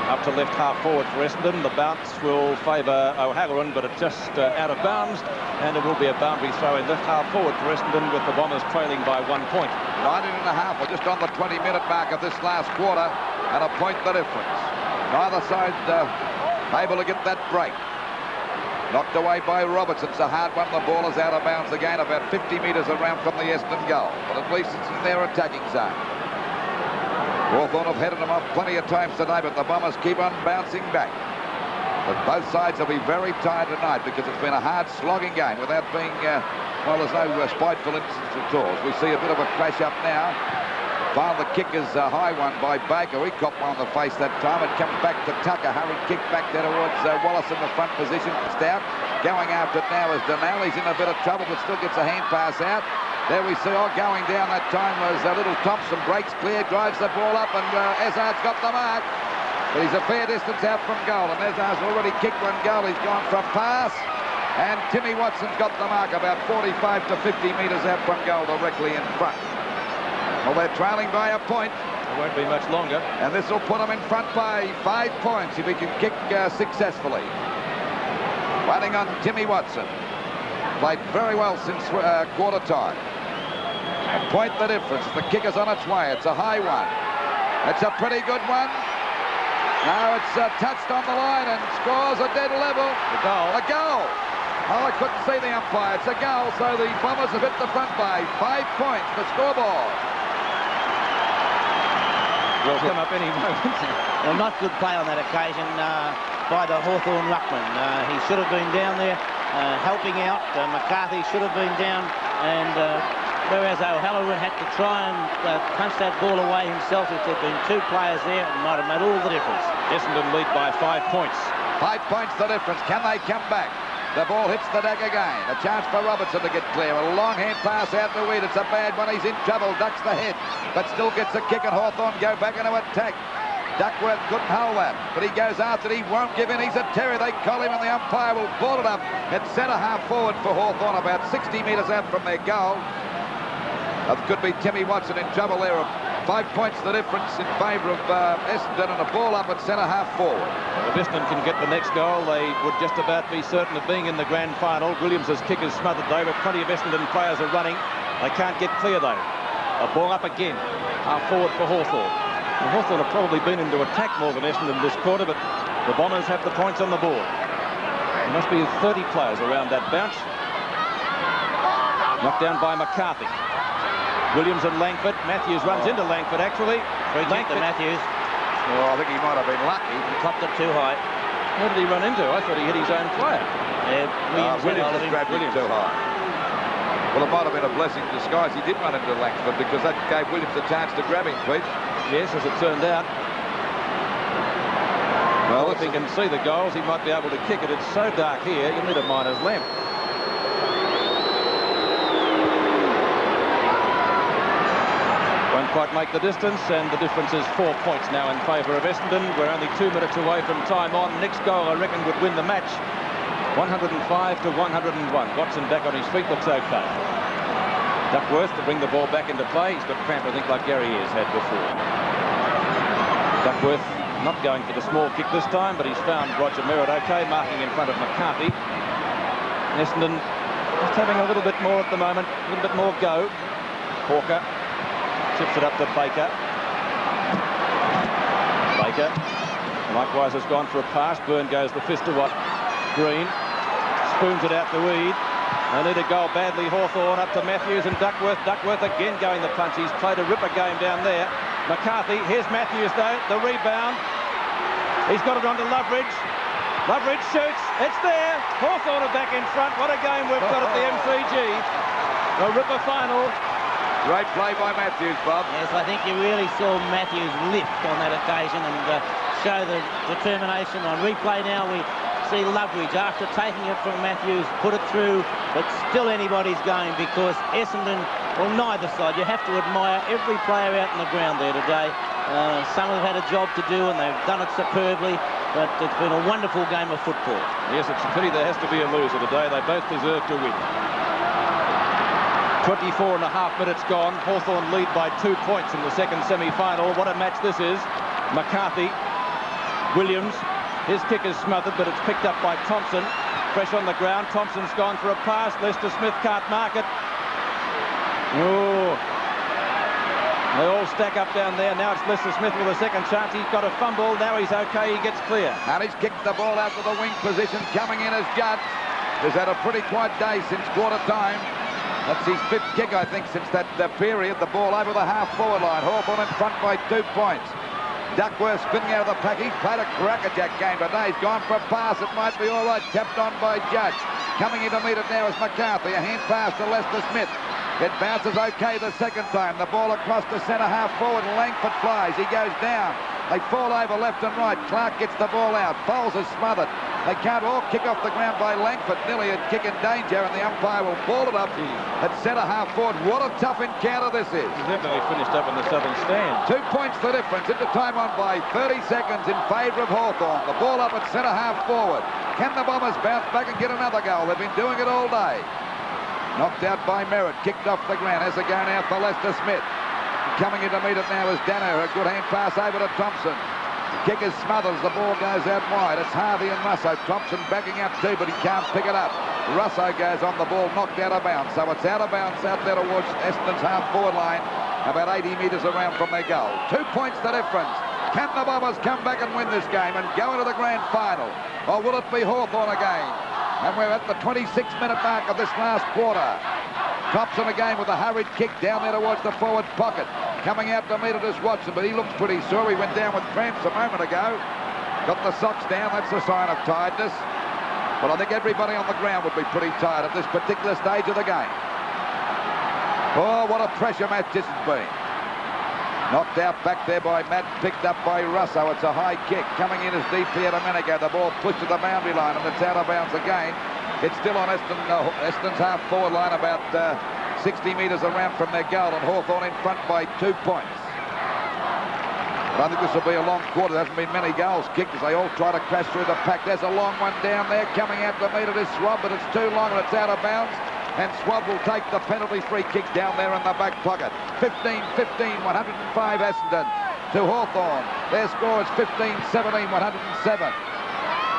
Up to left half forward for Essendon. The bounce will favour O'Halloran, but it's just out of bounds, and it will be a boundary throw in left half forward for Essendon, with the Bombers trailing by 1 point. 19.5. We're just on the 20-minute mark of this last quarter, and a point the difference. Neither side able to get that break. Knocked away by Robertson. It's a hard one. The ball is out of bounds again, about 50 metres around from the Essendon goal, but at least it's in their attacking zone. Hawthorn have headed them off plenty of times today, but the Bombers keep on bouncing back. But both sides will be very tired tonight, because it's been a hard slogging game without being, well, there's no spiteful instance at all. We see a bit of a crash up now. While the kick is a high one by Baker. He copped one on the face that time. It comes back to Tucker. Hurried kick back there towards Wallace in the front position. Stout going after it now is Donnell. He's in a bit of trouble, but still gets a hand pass out. There we see, going down that time was little Thompson. Breaks clear, drives the ball up, and Ezard's got the mark. But he's a fair distance out from goal, and Ezard's already kicked one goal. He's gone from pass, and Timmy Watson's got the mark about 45 to 50 metres out from goal, directly in front. Well, they're trailing by a point. It won't be much longer. And this will put them in front by 5 points if he can kick successfully. Waiting on Timmy Watson. Played very well since quarter time. A point the difference. The kick is on its way. It's a high one. It's a pretty good one. Now it's touched on the line and scores a dead level. A goal. A goal. Oh, I couldn't see the umpire. It's a goal, so the Bombers have hit the front by 5 points. The scoreboard. Will come up any moment. Well, not good play on that occasion by the Hawthorn ruckman. He should have been down there helping out. McCarthy should have been down, and whereas O'Halloran had to try and punch that ball away himself. If there'd been 2 players there, it might have made all the difference. Essendon lead by 5 points. 5 points the difference. Can they come back? The ball hits the deck again. A chance for Robertson to get clear. A long hand pass out to Weed. It's a bad one. He's in trouble. Ducks the head, but still gets a kick, and Hawthorn go back into attack. Duckworth couldn't hold that, but he goes after it. He won't give in. He's a terror. They call him, and the umpire will ball it up at centre half forward for Hawthorn, about 60 metres out from their goal. That could be Timmy Watson in trouble there. 5 points the difference in favour of Essendon, and a ball up at centre half forward. If Essendon can get the next goal, they would just about be certain of being in the grand final. Williams' kick is smothered though, but plenty of Essendon players are running. They can't get clear though. A ball up again, half forward for Hawthorn. Well, Hawthorn have probably been into attack more than Essendon this quarter, but the Bombers have the points on the board. There must be 30 players around that bounce. Knocked down by McCarthy. Williams and Langford. Matthews runs into Langford, actually. Free kick to Matthews. Well, I think he might have been lucky. He clocked it too high. Where did he run into? I thought he hit his own player. Williams has grabbed him too high. Well, it might have been a blessing in disguise. He did run into Langford, because that gave Williams a chance to grab him, Pete. Yes, as it turned out. Well, if he can see the goals, he might be able to kick it. It's so dark here, you need a miner's lamp. Won't quite make the distance, and the difference is 4 points now in favour of Essendon. We're only 2 minutes away from time on. Next goal, I reckon, would win the match. 105 to 101. Watson back on his feet, looks okay. Duckworth to bring the ball back into play. He's got cramp, I think, like Gary has had before. Duckworth not going for the small kick this time, but he's found Roger Merritt okay, marking in front of McCarthy. Essendon just having a little bit more at the moment, a little bit more go. Hawker tips it up to Baker. Baker likewise has gone for a pass. Byrne goes the fist to what? Green. Spoons it out to Weed. They need a goal badly. Hawthorn up to Matthews and Duckworth. Duckworth again going the punch. He's played a ripper game down there. McCarthy. Here's Matthews though. The rebound. He's got it onto Loveridge. Loveridge shoots. It's there. Hawthorn are back in front. What a game we've got at the MCG. A ripper final. Great play by Matthews, Bob. Yes, I think you really saw Matthews lift on that occasion and show the determination. On replay now, we see Loveridge, after taking it from Matthews, put it through, but still anybody's going, because Essendon, well, neither side, you have to admire every player out in the ground there today. Some have had a job to do, and they've done it superbly, but it's been a wonderful game of football. Yes, it's a pity there has to be a loser today. They both deserve to win. 24 and a half minutes gone. Hawthorn lead by 2 points in the second semi-final. What a match this is. McCarthy, Williams, his kick is smothered, but it's picked up by Thompson. Fresh on the ground. Thompson's gone for a pass. Lester Smith can't mark it. Oh, they all stack up down there. Now it's Lester Smith with a second chance. He's got a fumble. Now he's okay. He gets clear. And he's kicked the ball out to the wing position. Coming in as Judd. He's had a pretty quiet day since quarter time. That's his 5th kick, I think, since that period. The ball over the half-forward line. Hawthorn in front by 2 points. Duckworth spinning out of the pack. He's played a crackerjack game today. He's gone for a pass. It might be all right. Tapped on by Judge. Coming in to meet it now is McCarthy. A hand pass to Lester Smith. It bounces okay the second time. The ball across to centre half forward. Langford flies. He goes down. They fall over left and right. Clark gets the ball out. Bowles is smothered. They can't all kick off the ground by Langford. Nearly a kick in danger, and the umpire will ball it up at centre half forward. What a tough encounter this is. He's definitely finished up in the southern stand. 2 points the difference. Into time on by 30 seconds in favour of Hawthorn. The ball up at centre half forward. Can the Bombers bounce back and get another goal? They've been doing it all day. Knocked out by Merritt. Kicked off the ground. Has a go now for Lester Smith. Coming in to meet it now is Dano. A good hand pass over to Thompson. The kick is smothered as the ball goes out wide. It's Harvey and Russo. Thompson backing up too, but he can't pick it up. Russo goes on the ball, knocked out of bounds. So it's out of bounds out there towards Essendon's half-forward line, about 80 metres around from their goal. 2 points the difference. Can the Bombers come back and win this game and go into the grand final? Or will it be Hawthorn again? And we're at the 26-minute mark of this last quarter. Thompson again with a hurried kick down there towards the forward pocket. Coming out to meet it is Watson, but he looks pretty sore. He went down with cramps a moment ago. Got the socks down. That's a sign of tiredness. But I think everybody on the ground would be pretty tired at this particular stage of the game. Oh, what a pressure match this has been. Knocked out back there by Matt, picked up by Russo. It's a high kick. Coming in is DP Domenico. The ball pushed to the boundary line, and it's out of bounds again. It's still on Essendon's half-forward line, about 60 metres around from their goal, and Hawthorn in front by 2 points. But I think this will be a long quarter. There hasn't been many goals kicked as they all try to crash through the pack. There's a long one down there. Coming out to meet it is Swab, but it's too long and it's out of bounds. And Swab will take the penalty free kick down there in the back pocket. 15-15, 105 Essendon to Hawthorn. Their score is 15-17, 107.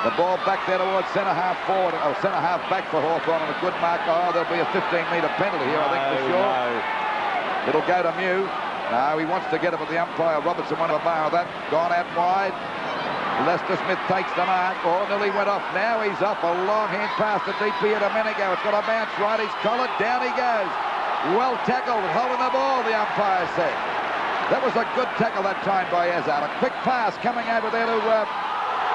The ball back there towards centre half forward, or centre half back for Hawthorn, and a good mark. Oh, there'll be a 15-metre penalty here, I think, for sure. No. It'll go to Mew. No, he wants to get it, but the umpire, Robertson, won't allow that. Gone out wide. Lester Smith takes the mark. Oh, nearly went off. Now he's off. A long hand pass to DP Domenico. It's got a bounce right. He's collared. Down he goes. Well tackled, holding the ball, the umpire said. That was a good tackle that time by Ezard. A quick pass coming over there to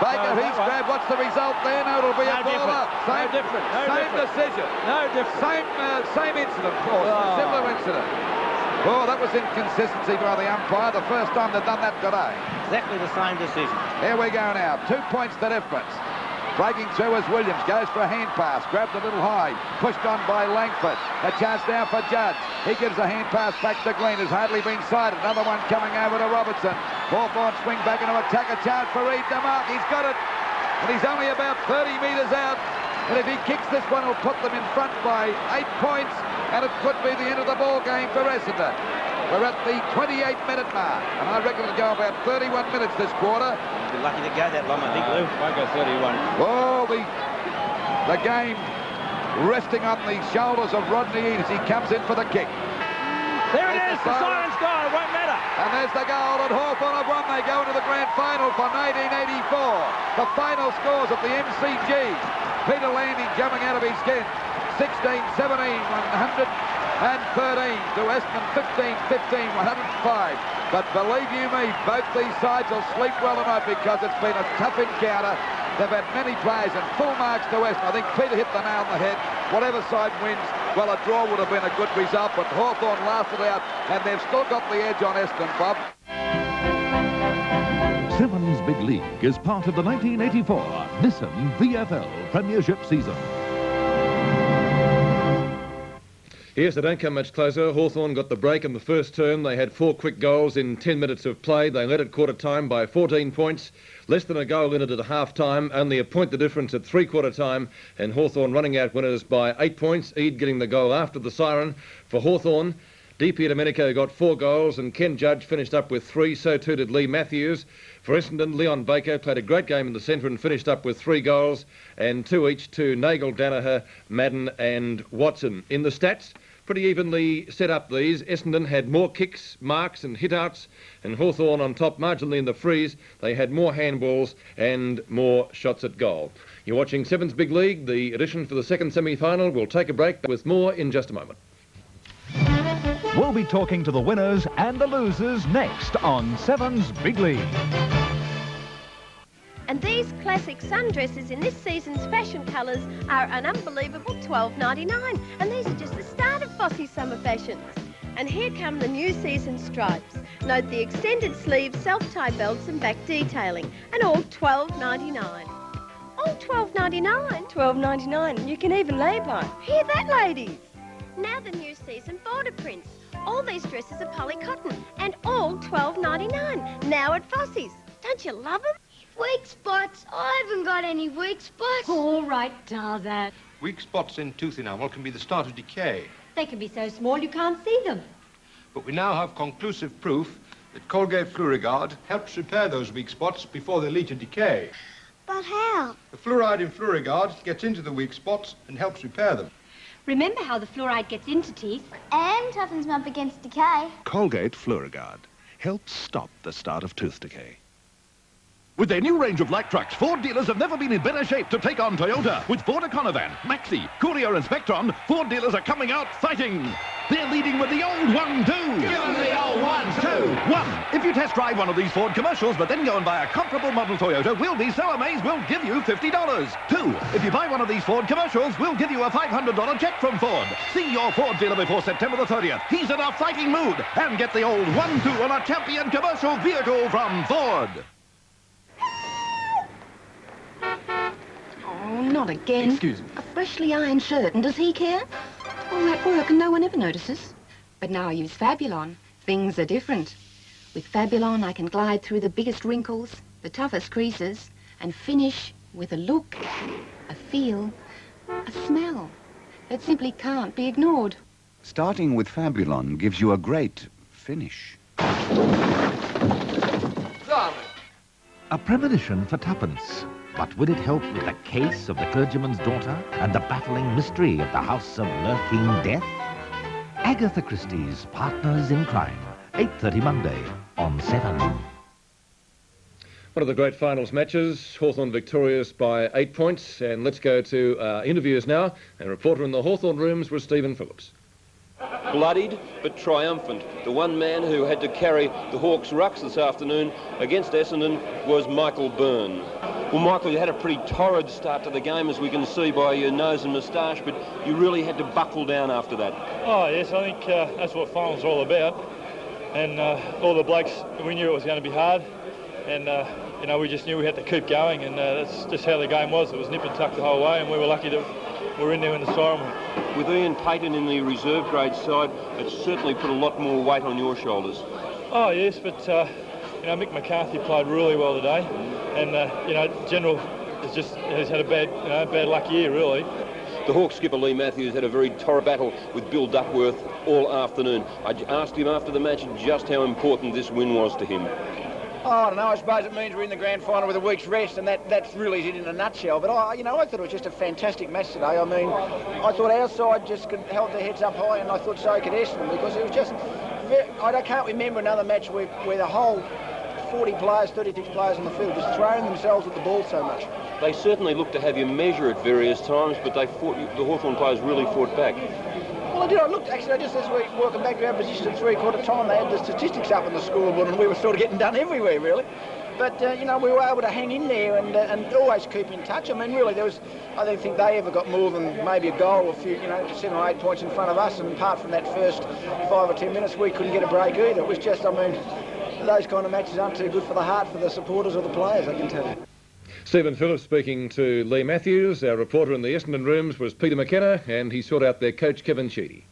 Baker. He's grabbed. What's the result there? No, it'll be a ball up. Same decision. No different. Same incident, of course. Similar incident. Oh, that was inconsistency by the umpire. The first time they've done that today. Exactly the same decision. Here we go now. 2 points the difference. Breaking through as Williams goes for a hand pass. Grabbed a little high. Pushed on by Langford. A chance now for Judge. He gives a hand pass back to Glenn. Has hardly been sighted. Another one coming over to Robertson. Hawthorn swing back into attack. A chance for Reid to mark. He's got it. And he's only about 30 metres out. And if he kicks this one, he'll put them in front by 8 points. And it could be the end of the ball game for Essendon. We're at the 28-minute mark, and I reckon it'll go about 31 minutes this quarter. You'll be lucky to go that long, I think, Lou. Won't go 31. Oh, the game resting on the shoulders of Rodney Eade as he comes in for the kick. There it is, the siren's gone, it won't matter. And there's the goal, and Hawthorn have won. They go into the grand final for 1984. The final scores at the MCG. Peter Landy jumping out of his skin. 16-17, 113 to Essendon 15-15, 105. But believe you me, both these sides will sleep well tonight because it's been a tough encounter. They've had many players and full marks to Essendon. I think Peter hit the nail on the head. Whatever side wins, well, a draw would have been a good result, but Hawthorn lasted out, and they've still got the edge on Essendon, Bob. Sevens Big League is part of the 1984 Nissan VFL Premiership season. Yes, they don't come much closer. Hawthorn got the break in the first term. They had 4 quick goals in 10 minutes of play. They led at quarter time by 14 points. Less than a goal in it at half time. Only a point the difference at 3/4 time. And Hawthorn running out winners by 8 points. Eade getting the goal after the siren. For Hawthorn, DP Domenico got 4 goals and Ken Judge finished up with 3. So too did Lee Matthews. For Essendon, Leon Baker played a great game in the centre and finished up with 3 goals and 2 each to Nagel, Danaher, Madden and Watson. In the stats, pretty evenly set up these. Essendon had more kicks, marks and hit-outs, and Hawthorn on top marginally in the freeze. They had more handballs and more shots at goal. You're watching Seven's Big League, the edition for the second semi-final. We'll take a break with more in just a moment. We'll be talking to the winners and the losers next on Seven's Big League. And these classic sundresses in this season's fashion colours are an unbelievable $12.99. And these are just the start of Fossey's summer fashions. And here come the new season stripes. Note the extended sleeves, self-tie belts and back detailing. And all $12.99. All $12.99? $12.99. You can even labour. Hear that, ladies? Now the new season border prints. All these dresses are poly cotton and all $12.99. Now at Fossey's. Don't you love them? Weak spots? I haven't got any weak spots. All right, Tarzan. Weak spots in tooth enamel can be the start of decay. They can be so small you can't see them. But we now have conclusive proof that Colgate Fluorigard helps repair those weak spots before they lead to decay. But how? The fluoride in Fluorigard gets into the weak spots and helps repair them. Remember how the fluoride gets into teeth? And toughens them up against decay. Colgate Fluorigard helps stop the start of tooth decay. With their new range of light trucks, Ford dealers have never been in better shape to take on Toyota. With Ford Econovan, Maxi, Courier and Spectron, Ford dealers are coming out fighting. They're leading with the old one, too. Give them the old ones, too. 1. If you test drive one of these Ford commercials, but then go and buy a comparable model Toyota, we'll be so amazed we'll give you $50. 2. If you buy one of these Ford commercials, we'll give you a $500 check from Ford. See your Ford dealer before September the 30th. He's in a fighting mood. And get the old 1-2 on a champion commercial vehicle from Ford. Oh, not again. Excuse me. A freshly ironed shirt, and does he care? All that work and no one ever notices. But now I use Fabulon. Things are different. With Fabulon, I can glide through the biggest wrinkles, the toughest creases, and finish with a look, a feel, a smell that simply can't be ignored. Starting with Fabulon gives you a great finish. A premonition for tuppence. But will it help with the case of the clergyman's daughter and the baffling mystery of the house of lurking death? Agatha Christie's Partners in Crime, 8:30 Monday on 7. One of the great finals matches, Hawthorn victorious by 8 points. And let's go to interviews now. And reporter in the Hawthorn rooms was Stephen Phillips. Bloodied but triumphant. The one man who had to carry the Hawks' rucks this afternoon against Essendon was Michael Byrne. Well, Michael, you had a pretty torrid start to the game, as we can see by your nose and moustache, but you really had to buckle down after that. Oh, yes, I think that's what finals are all about. And all the blokes, we knew it was going to be hard. And, you know, we just knew we had to keep going, and that's just how the game was. It was nip and tuck the whole way, and we were lucky that we were in there when the siren went. With Ian Payton in the reserve grade side, it certainly put a lot more weight on your shoulders. Oh, yes, but, you know, Mick McCarthy played really well today. And, you know, General has had a bad luck year, really. The Hawks skipper Lee Matthews had a very torrid battle with Bill Duckworth all afternoon. I asked him after the match just how important this win was to him. Oh, I don't know, I suppose it means we're in the grand final with a week's rest, and that's really it in a nutshell. But, you know, I thought it was just a fantastic match today. I mean, I thought our side just held their heads up high, and I thought so could Essendon, because it was just... I can't remember another match where the whole 40 players, 36 players on the field just throwing themselves at the ball so much. They certainly looked to have you measure at various times, but the Hawthorn players really fought back. Well, I did. I looked, actually, just this week, working back to our position at three-quarter time, they had the statistics up on the scoreboard, and we were sort of getting done everywhere, really. But, you know, we were able to hang in there and always keep in touch. I mean, really, I don't think they ever got more than maybe a goal, a few, 7 or 8 points in front of us, and apart from that first 5 or 10 minutes, we couldn't get a break either. It was just, I mean, those kind of matches aren't too good for the heart, for the supporters or the players, I can tell you. Stephen Phillips speaking to Lee Matthews. Our reporter in the Essendon rooms was Peter McKenna, and he sought out their coach, Kevin Sheedy.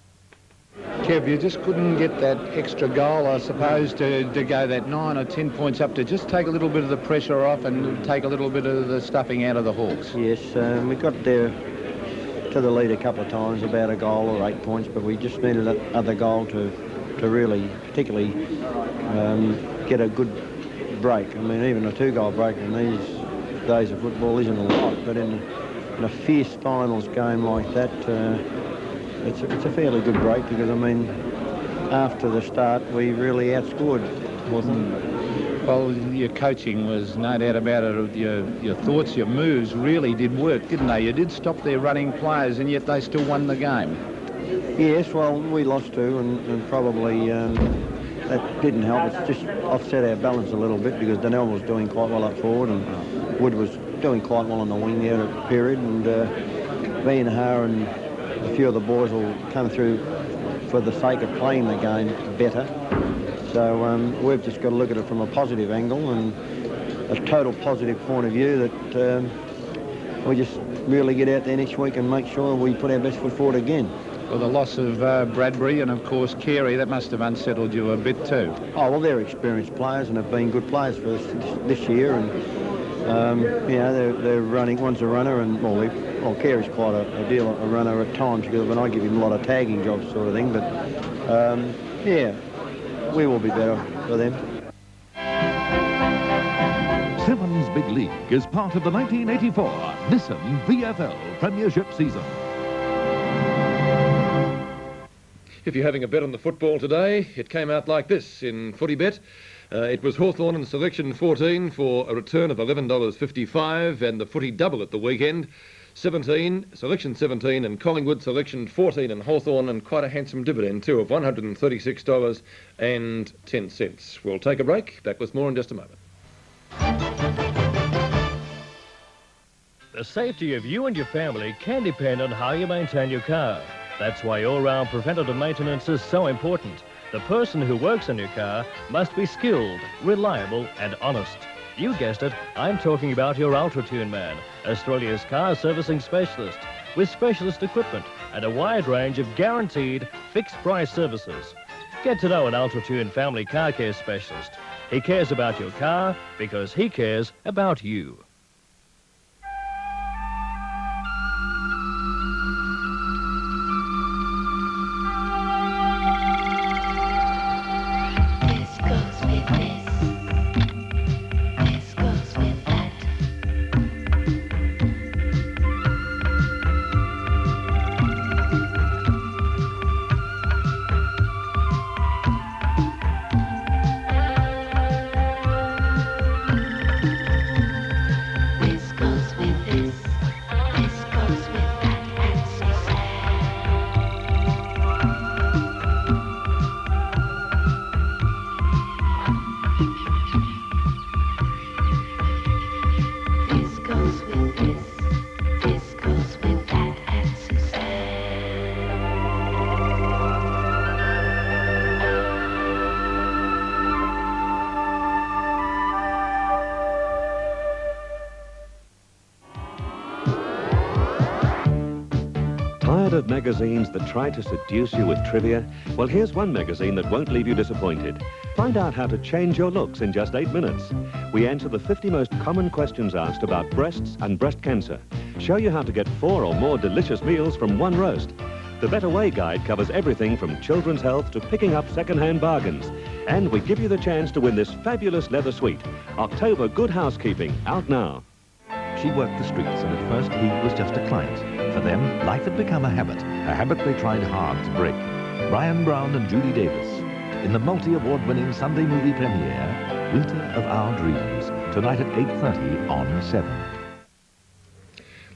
Kev, you just couldn't get that extra goal, I suppose, to go that 9 or 10 points up, to just take a little bit of the pressure off and take a little bit of the stuffing out of the Hawks. Yes, we got there to the lead a couple of times, about a goal or 8 points, but we just needed another goal to really, particularly, get a good break. I mean, even a 2-goal break in these days of football isn't a lot, but in a fierce finals game like that, it's a fairly good break, because, I mean, after the start, we really outscored Hawthorn. Well, your coaching was no doubt about it. Your thoughts, your moves really did work, didn't they? You did stop their running players, and yet they still won the game. Yes, well, we lost too, and probably that didn't help. It's just offset our balance a little bit, because Donnell was doing quite well up forward, and Wood was doing quite well on the wing there at the period, and Vienna and a few of the boys will come through for the sake of playing the game better. So we've just got to look at it from a positive angle and a total positive point of view, that we just really get out there next week and make sure we put our best foot forward again. Well, the loss of Bradbury and, of course, Carey, that must have unsettled you a bit too. Oh, well, they're experienced players and have been good players for us this year, and you know, they're running. One's a runner, and well, Carey's quite a runner at times, because when I give him a lot of tagging jobs sort of thing, but yeah, we will be better for them. Sevens Big League is part of the 1984 Nissan VFL Premiership season. If you're having a bet on the football today, it came out like this in Footy Bet. It was Hawthorn and Selection 14 for a return of $11.55, and the Footy double at the weekend. 17, Selection 17, and Collingwood Selection 14 and Hawthorn, and quite a handsome dividend too of $136.10. We'll take a break. Back with more in just a moment. The safety of you and your family can depend on how you maintain your car. That's why all-round preventative maintenance is so important. The person who works on your car must be skilled, reliable and honest. You guessed it, I'm talking about your Ultra-Tune man, Australia's car servicing specialist, with specialist equipment and a wide range of guaranteed fixed-price services. Get to know an Ultra-Tune family car care specialist. He cares about your car because he cares about you. Tired of magazines that try to seduce you with trivia? Well, here's one magazine that won't leave you disappointed. Find out how to change your looks in just 8 minutes. We answer the 50 most common questions asked about breasts and breast cancer. Show you how to get 4 or more delicious meals from one roast. The Better Way Guide covers everything from children's health to picking up second-hand bargains. And we give you the chance to win this fabulous leather suite. October Good Housekeeping, out now. She worked the streets, and at first he was just a client. For them, life had become a habit they tried hard to break. Brian Brown and Judy Davis, in the multi-award-winning Sunday movie premiere, Winter of Our Dreams, tonight at 8:30 on 7.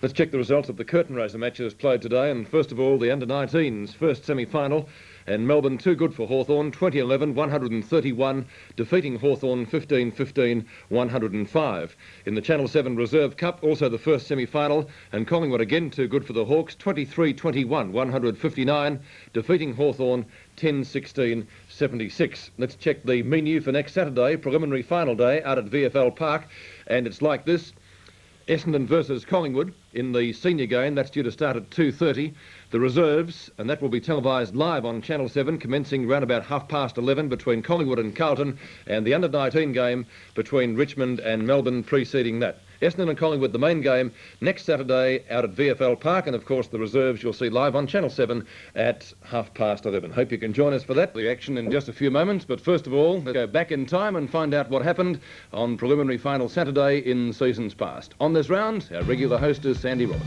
Let's check the results of the curtain raiser matches played today, and first of all, the under-19s first semi-final. And Melbourne too good for Hawthorn, 2011, 131, defeating Hawthorn 15-15, 105. In the Channel 7 Reserve Cup, also the first semi-final, and Collingwood again too good for the Hawks, 23-21, 159, defeating Hawthorn 10-16, 76. Let's check the menu for next Saturday, preliminary final day out at VFL Park, and it's like this. Essendon versus Collingwood in the senior game. That's due to start at 2:30. The reserves, and that will be televised live on Channel 7, commencing round about 11:30 between Collingwood and Carlton, and the under-19 game between Richmond and Melbourne preceding that. Essendon and Collingwood, the main game, next Saturday out at VFL Park, and of course the reserves you'll see live on Channel 7 at 11:30. Hope you can join us for that. The action in just a few moments, but first of all, let's go back in time and find out what happened on preliminary final Saturday in seasons past. On this round, our regular host is Sandy Roberts.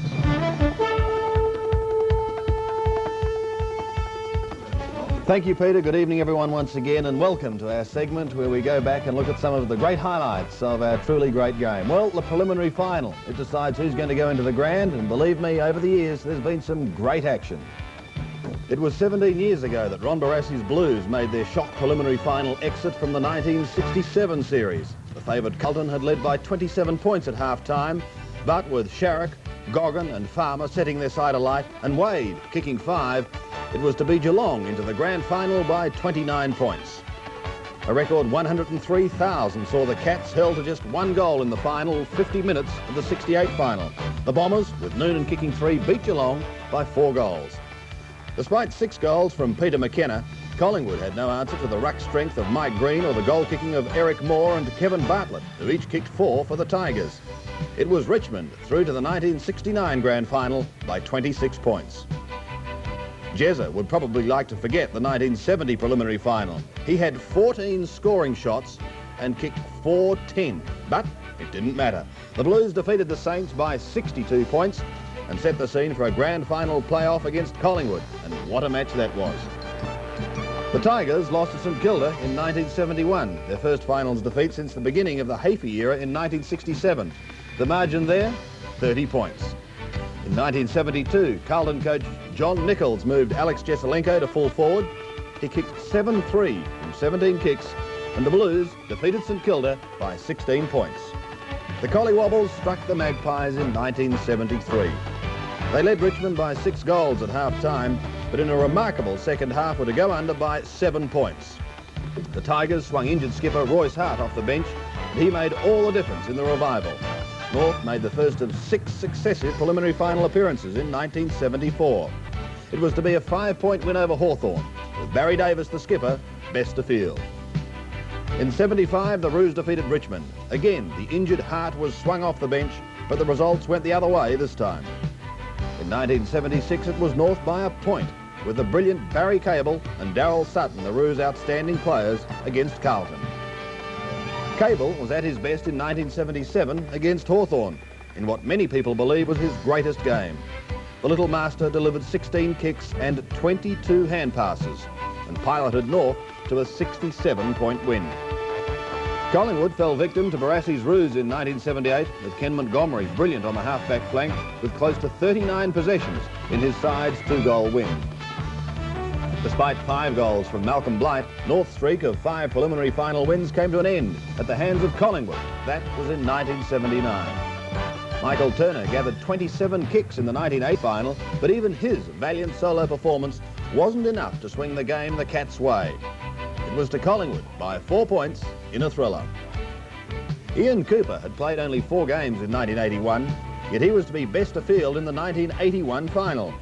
Thank you, Peter. Good evening, everyone, once again, and welcome to our segment where we go back and look at some of the great highlights of our truly great game. Well, the preliminary final. It decides who's going to go into the grand, and believe me, over the years, there's been some great action. It was 17 years ago that Ron Barassi's Blues made their shock preliminary final exit from the 1967 series. The favoured Carlton had led by 27 points at half-time, but with Sharrock, Goggin and Farmer setting their side alight, and Wade kicking 5, it was to be Geelong into the grand final by 29 points. A record 103,000 saw the Cats held to just 1 goal in the final 50 minutes of the 68 final. The Bombers, with Noonan kicking 3, beat Geelong by 4 goals. Despite 6 goals from Peter McKenna, Collingwood had no answer to the ruck strength of Mike Green or the goal kicking of Eric Moore and Kevin Bartlett, who each kicked 4 for the Tigers. It was Richmond through to the 1969 grand final by 26 points. Jezza would probably like to forget the 1970 preliminary final. He had 14 scoring shots and kicked 4-10, but it didn't matter. The Blues defeated the Saints by 62 points and set the scene for a grand final playoff against Collingwood, and what a match that was. The Tigers lost to St Kilda in 1971, their first finals defeat since the beginning of the Hafey era in 1967. The margin there, 30 points. In 1972, Carlton coach John Nichols moved Alex Jesselenko to full forward. He kicked 7-3 from 17 kicks, and the Blues defeated St Kilda by 16 points. The Collywobbles struck the Magpies in 1973. They led Richmond by 6 goals at half-time, but in a remarkable second half were to go under by 7 points. The Tigers swung injured skipper Royce Hart off the bench, and he made all the difference in the revival. North made the first of 6 successive preliminary final appearances in 1974. It was to be a 5-point win over Hawthorn, with Barry Davis, the skipper, best of field. In 75, the Roos defeated Richmond. Again, the injured Hart was swung off the bench, but the results went the other way this time. In 1976, it was North by a point, with the brilliant Barry Cable and Darryl Sutton, the Roos' outstanding players, against Carlton. Cable was at his best in 1977 against Hawthorn, in what many people believe was his greatest game. The Little Master delivered 16 kicks and 22 hand passes, and piloted North to a 67-point win. Collingwood fell victim to Barassi's ruse in 1978, with Ken Montgomery brilliant on the half-back flank, with close to 39 possessions in his side's 2-goal win. Despite 5 goals from Malcolm Blight, North's streak of 5 preliminary final wins came to an end at the hands of Collingwood. That was in 1979. Michael Turner gathered 27 kicks in the 1980 final, but even his valiant solo performance wasn't enough to swing the game the Cats' way. It was to Collingwood by 4 points in a thriller. Ian Cooper had played only 4 games in 1981, yet he was to be best of field in the 1981 final.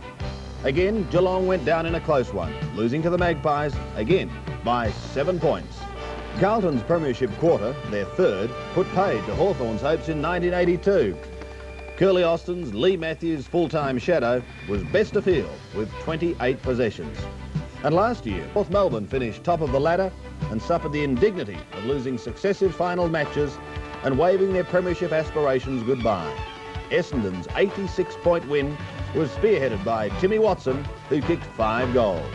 Again, Geelong went down in a close one, losing to the Magpies, again, by 7 points. Carlton's premiership quarter, their third, put paid to Hawthorn's hopes in 1982. Curly Austin's Lee Matthews' full-time shadow was best of field with 28 possessions. And last year, North Melbourne finished top of the ladder and suffered the indignity of losing successive final matches and waving their premiership aspirations goodbye. Essendon's 86-point win was spearheaded by Timmy Watson, who kicked 5 goals.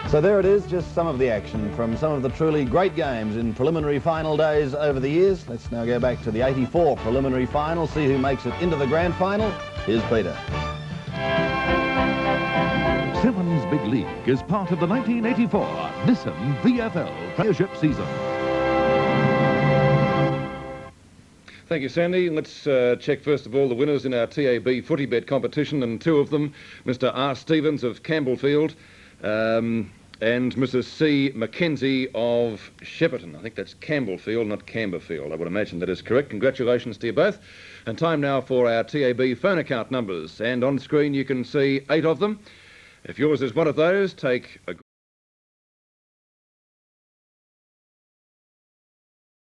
So there it is, just some of the action from some of the truly great games in preliminary final days over the years. Let's now go back to the 84 preliminary final, see who makes it into the grand final. Here's Peter. Sevens Big League is part of the 1984 Nissan VFL Premiership season. Thank you, Sandy. Let's check first of all the winners in our TAB footy bet competition, and 2 of them, Mr. R. Stevens of Campbellfield, and Mrs. C. Mackenzie of Shepperton. I think that's Campbellfield, not Camberfield. I would imagine that is correct. Congratulations to you both. And time now for our TAB phone account numbers. And on screen you can see 8 of them. If yours is one of those, take a